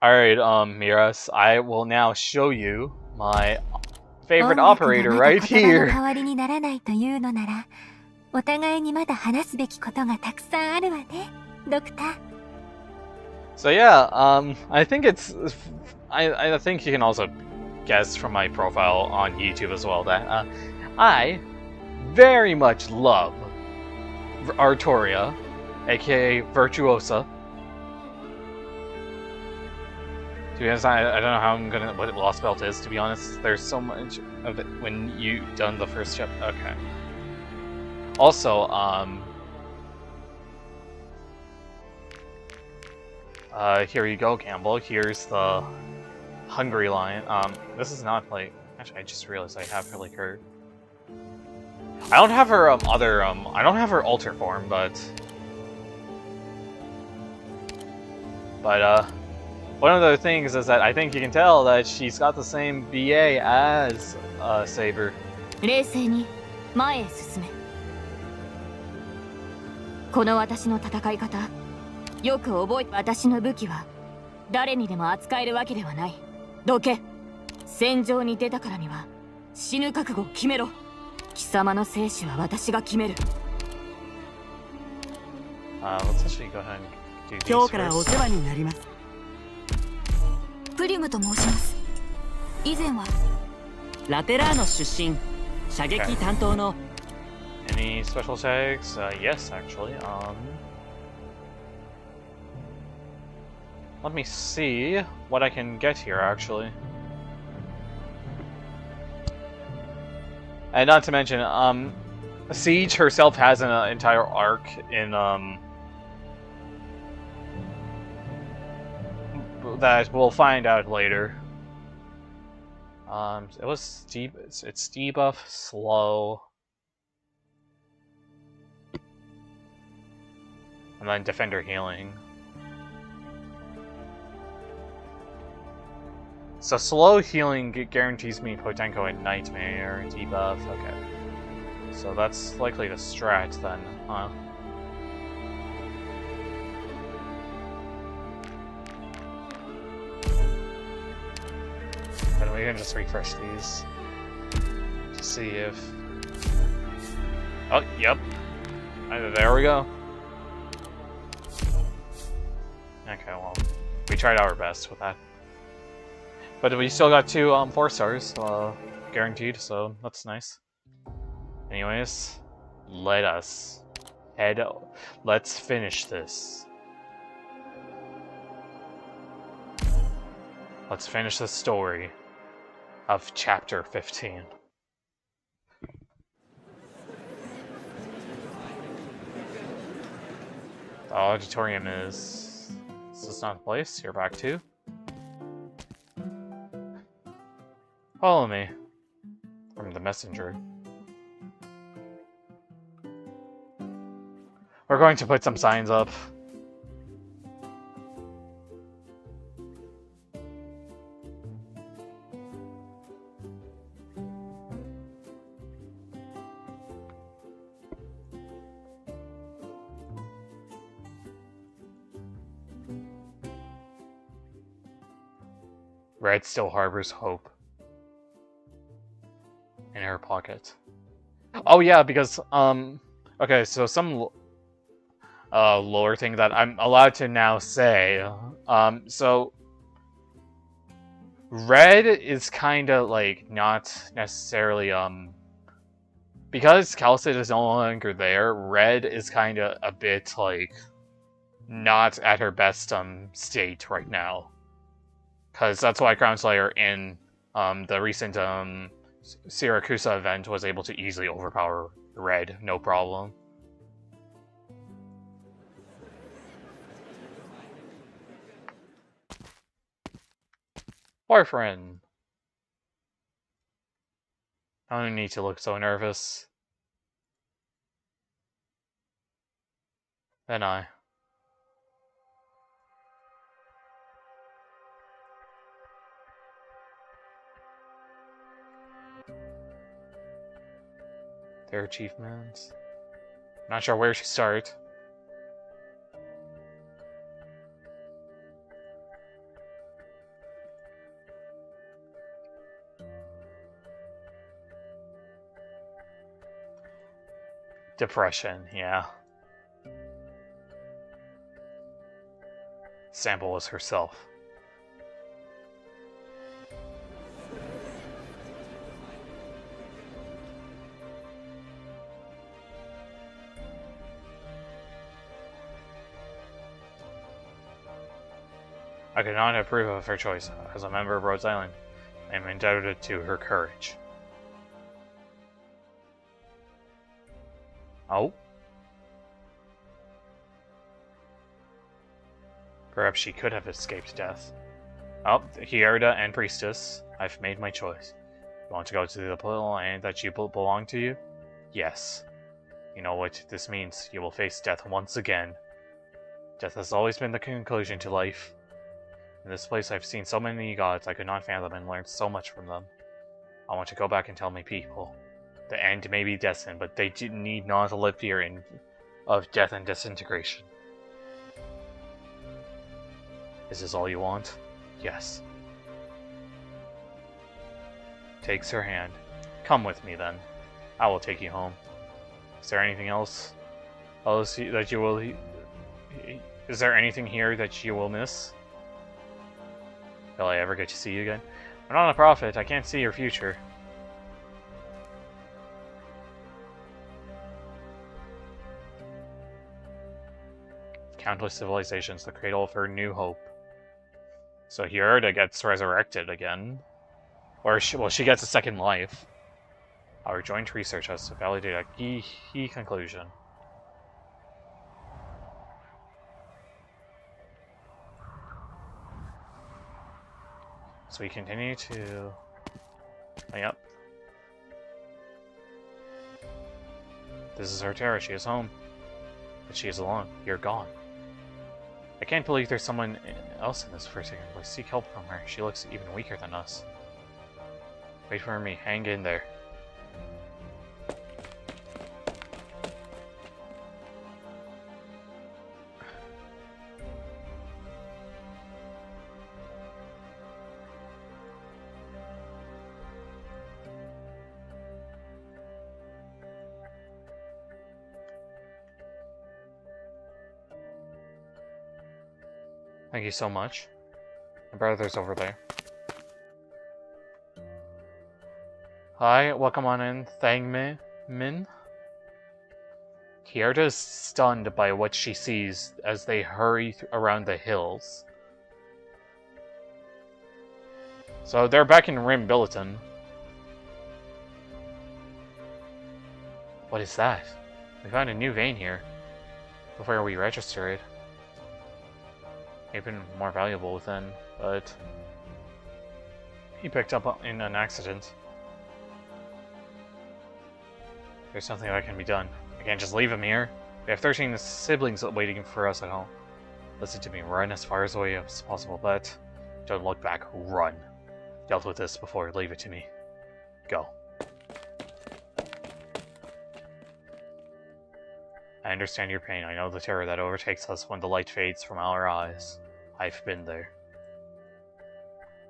Alright, Miras, I will now show you my favorite operator right here. 代わりにならないというのなら、お互いにまだ話すべきことがたくさんあるわね、ドクター。So yeah, I think I think you can also guess from my profile on YouTube as well that I very much love Artoria, aka Virtuosa. To be honest, I don't know how I'm gonna what Lost Belt is. To be honest, there's so much of it when you done the first step. Okay. Also, Here you go, Campbell. Here's the hungry lion. This is not like. Actually, I just realized I have like her. I don't have her I don't have her alter form, but one of the things is that I think you can tell that she's got the same BA as Saber. 冷静に前へ進め。この私の戦い方、よく覚えて。私の武器は誰にでも扱えるわけではない。どけ。戦場に出たからには死ぬ覚悟を決めろ。貴様の生死は私が決める。Let's actually go ahead and do these 今日からお first. 世話になります。プリムと申します。以前はラテラーノ出身、射撃担当の。Any special tags? Yes, actually. Let me see what I can get here, actually. And not to mention, Siege herself has an entire arc in, that we'll find out later. It was it's debuff, slow, and then defender healing. So slow healing guarantees me Potenko and Nightmare debuff. Okay, so that's likely the strat then, huh? And we can just refresh these to see if. Oh, yep. There we go. Okay, well, we tried our best with that. But we still got 2 4 stars guaranteed, so that's nice. Anyways, let's finish this. Let's finish the story of chapter 15. The auditorium is... This is not the place. You're back too. Follow me. From the messenger. We're going to put some signs up. Red still harbors hope in her pocket. Oh yeah, because okay, so some lore thing that I'm allowed to now say. So Red is kind of like not necessarily because Calcid is no longer there. Red is kind of a bit like not at her best state right now. Because that's why Crown Slayer in the recent Siracusa event was able to easily overpower Red, no problem. Boyfriend! I don't need to look so nervous. Then I. Their achievements. Not sure where to start. Depression, yeah. Sample was herself. I could not approve of her choice. As a member of Rhodes Island, I am indebted to her courage. Oh? Perhaps she could have escaped death. Oh, Hierda and Priestess, I've made my choice. You want to go to the planet that you belong to you? Yes. You know what this means. You will face death once again. Death has always been the conclusion to life. In this place I've seen so many gods I could not fathom and learned so much from them. I want to go back and tell my people. The end may be destined, but they need not live fear of death and disintegration. Is this all you want? Yes. Takes her hand. Come with me then. I will take you home. Is there anything else that you will... Is there anything here that you will miss? Will I ever get to see you again? I'm not a prophet. I can't see your future. Countless civilizations, the cradle of her new hope. So Hierda gets resurrected again. Or, she gets a second life. Our joint research has to validate a key conclusion. So we continue to... Yep. This is her terror. She is home. But she is alone. You're gone. I can't believe there's someone else in this particular place. Seek help from her. She looks even weaker than us. Wait for me. Hang in there. Thank you so much. My brother's over there. Hi, welcome on in, Thang Min. Hierda is stunned by what she sees as they hurry around the hills. So they're back in Rim Billiton. What is that? We found a new vein here. Before we register it. Even more valuable within, but he picked up in an accident. There's nothing that can be done. I can't just leave him here. We have 13 siblings waiting for us at home. Listen to me, run as far away as possible, but don't look back, run. Dealt with this before, leave it to me. Go. I understand your pain. I know the terror that overtakes us when the light fades from our eyes. I've been there.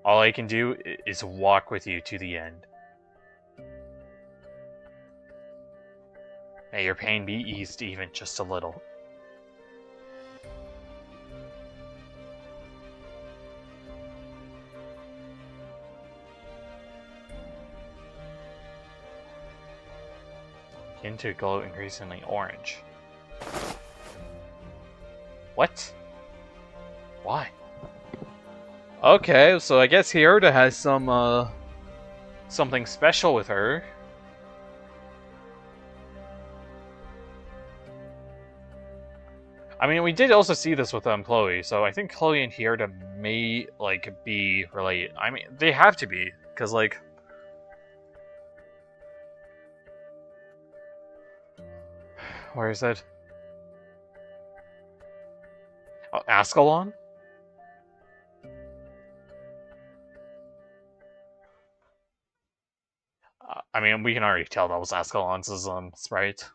All I can do is walk with you to the end. May your pain be eased even just a little. Begin to glow increasingly orange. What? Why? Okay, so I guess Hierda has some, something special with her. I mean, we did also see this with Chloe, so I think Chloe and Hierda may, like, be related. I mean, they have to be, because, like... Where is it? Oh, Ascalon? I mean, we can already tell that was Ascalon's sprite.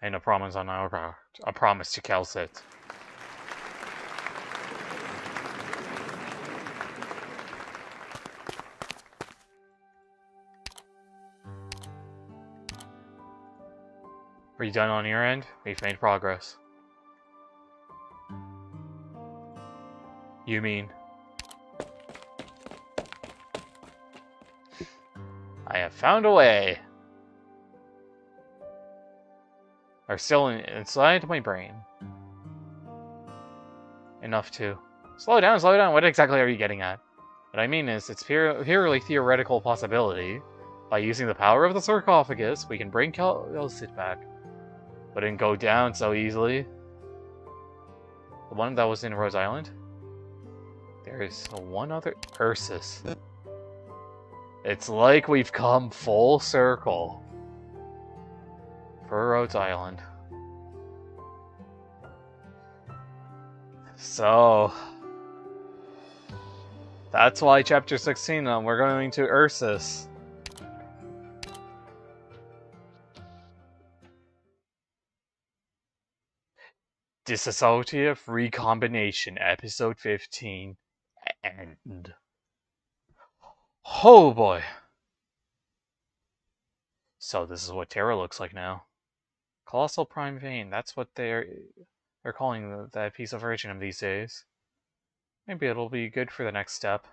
And a promise on our part. A promise to Kelsit. Are you done on your end? We've made progress. You mean? I have found a way. Are still inside my brain. Enough to... Slow down, what exactly are you getting at? What I mean is, it's purely theoretical possibility. By using the power of the sarcophagus, we can bring Calcit back. But it didn't go down so easily. The one that was in Rose Island? There is one other... Ursus. It's like we've come full circle. For Rhodes Island. So... that's why Chapter 16, we're going to Ursus. Dissociative Recombination, Episode 15, End. Oh boy. So this is what Terra looks like now. Colossal Prime Vein, that's what they're calling that piece of Virginum these days. Maybe it'll be good for the next step.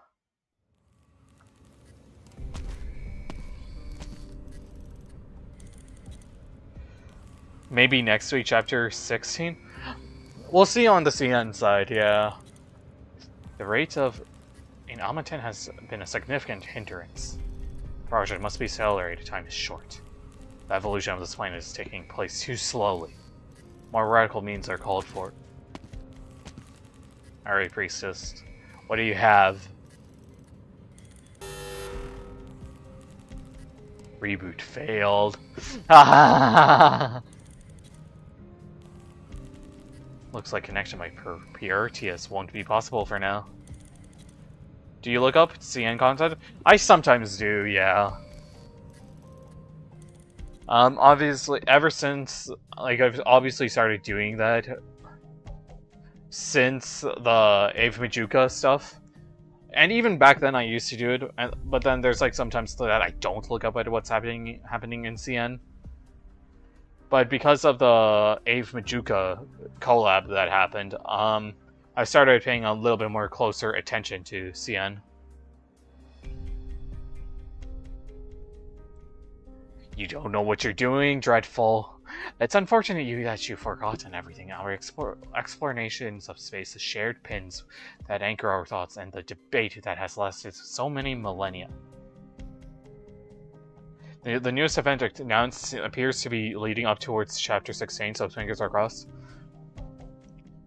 Maybe next week, Chapter 16? We'll see on the CN side, yeah. The rate of Amaten has been a significant hindrance. Project must be accelerated, time is short. The evolution of this planet is taking place too slowly. More radical means are called for. Alright, Priestess. What do you have? Reboot failed. Looks like connection by Purtius won't be possible for now. Do you look up CN content? I sometimes do, yeah. Obviously, ever since, like, I've obviously started doing that since the Ave Majuka stuff. And even back then I used to do it, but then there's like sometimes that I don't look up at what's happening in CN. But because of the Ave Majuka collab that happened, I started paying a little bit more closer attention to CN. You don't know what you're doing, Dreadful. It's unfortunate that you've forgotten everything. Our explorations of space, the shared pins that anchor our thoughts, and the debate that has lasted so many millennia. The newest event announced appears to be leading up towards Chapter 16, so fingers are crossed.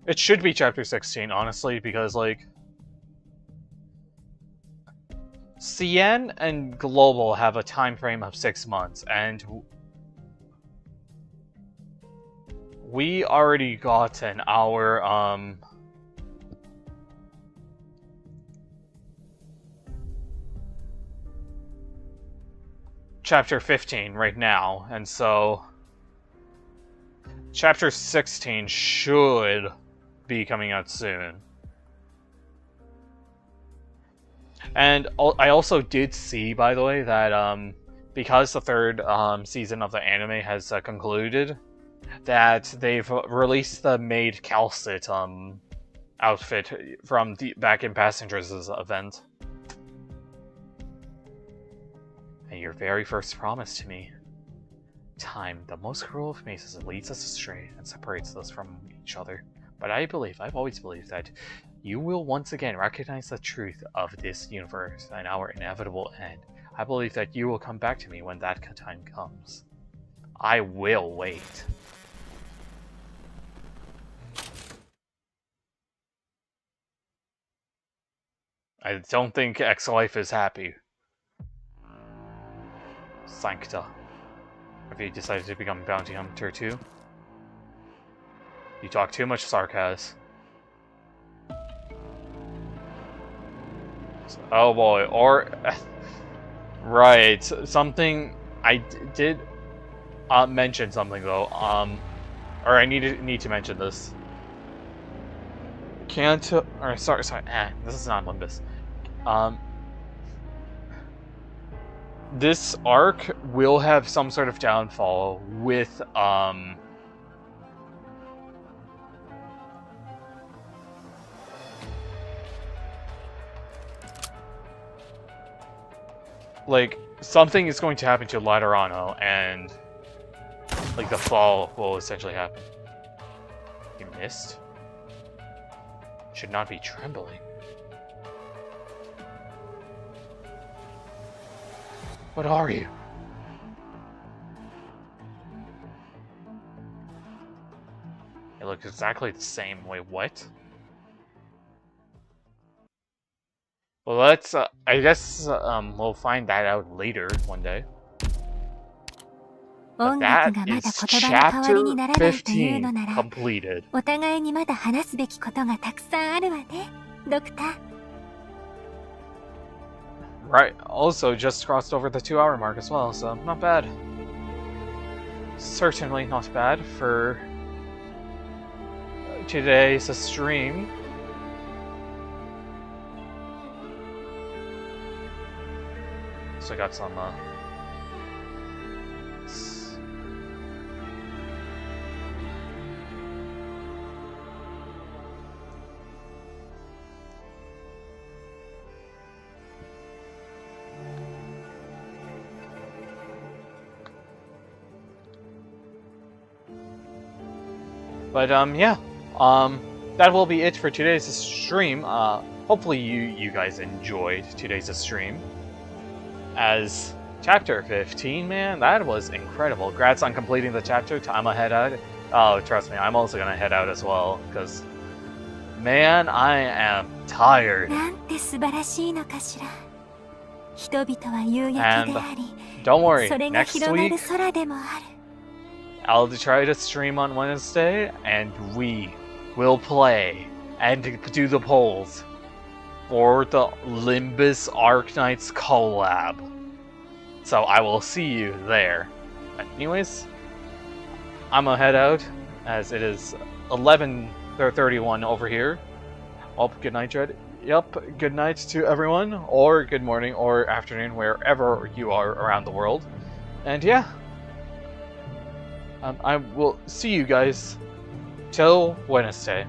It should be Chapter 16, honestly, because, like... CN and Global have a time frame of 6 months, and... we already gotten our, Chapter 15 right now, and so Chapter 16 should be coming out soon. And I also did see, by the way, that because the third season of the anime has concluded, that they've released the Maid Calcit outfit from the back in Passengers' event. And your very first promise to me. Time, the most cruel of mazes, leads us astray and separates us from each other. But I've always believed that you will once again recognize the truth of this universe and our inevitable end. I believe that you will come back to me when that time comes. I will wait. I don't think ex-wife is happy. Sancta. Have you decided to become a bounty hunter too? You talk too much, Sarkaz. Oh boy, or... right, something... I did mention something though, or I need to mention this. Can't... or sorry, this is not Limbus. This arc will have some sort of downfall with, like, something is going to happen to Laterano, and, like, the fall will essentially happen. You missed? Should not be trembling. What are you? It looks exactly the same. Wait, what? Well, let's, I guess, we'll find that out later one day. But 音 that 楽がまだ is 言葉の代わりに chapter ならないというの 15 なら completed. お互いにまだ話すべきことがたくさんあるわね、ドクター。 Right, also just crossed over the 2-hour mark as well, so not bad. Certainly not bad for today's stream. So I got some, But yeah, that will be it for today's stream. Hopefully you guys enjoyed today's stream. As chapter 15, man, that was incredible. Congrats on completing the chapter. I'm gonna head out. Oh, trust me, I'm also gonna head out as well, because, man, I am tired. なんて素晴らしいのかしら。人々は夕焼けであり、 Don't worry, それが next 広がる week 空でもある。 I'll try to stream on Wednesday, and we will play and do the polls for the Limbus Arknights collab. So I will see you there. Anyways, I'm gonna head out, as it is 11:31 over here. Oh, good night, Dread. Yep, good night to everyone, or good morning, or afternoon, wherever you are around the world. And yeah, I will see you guys till Wednesday.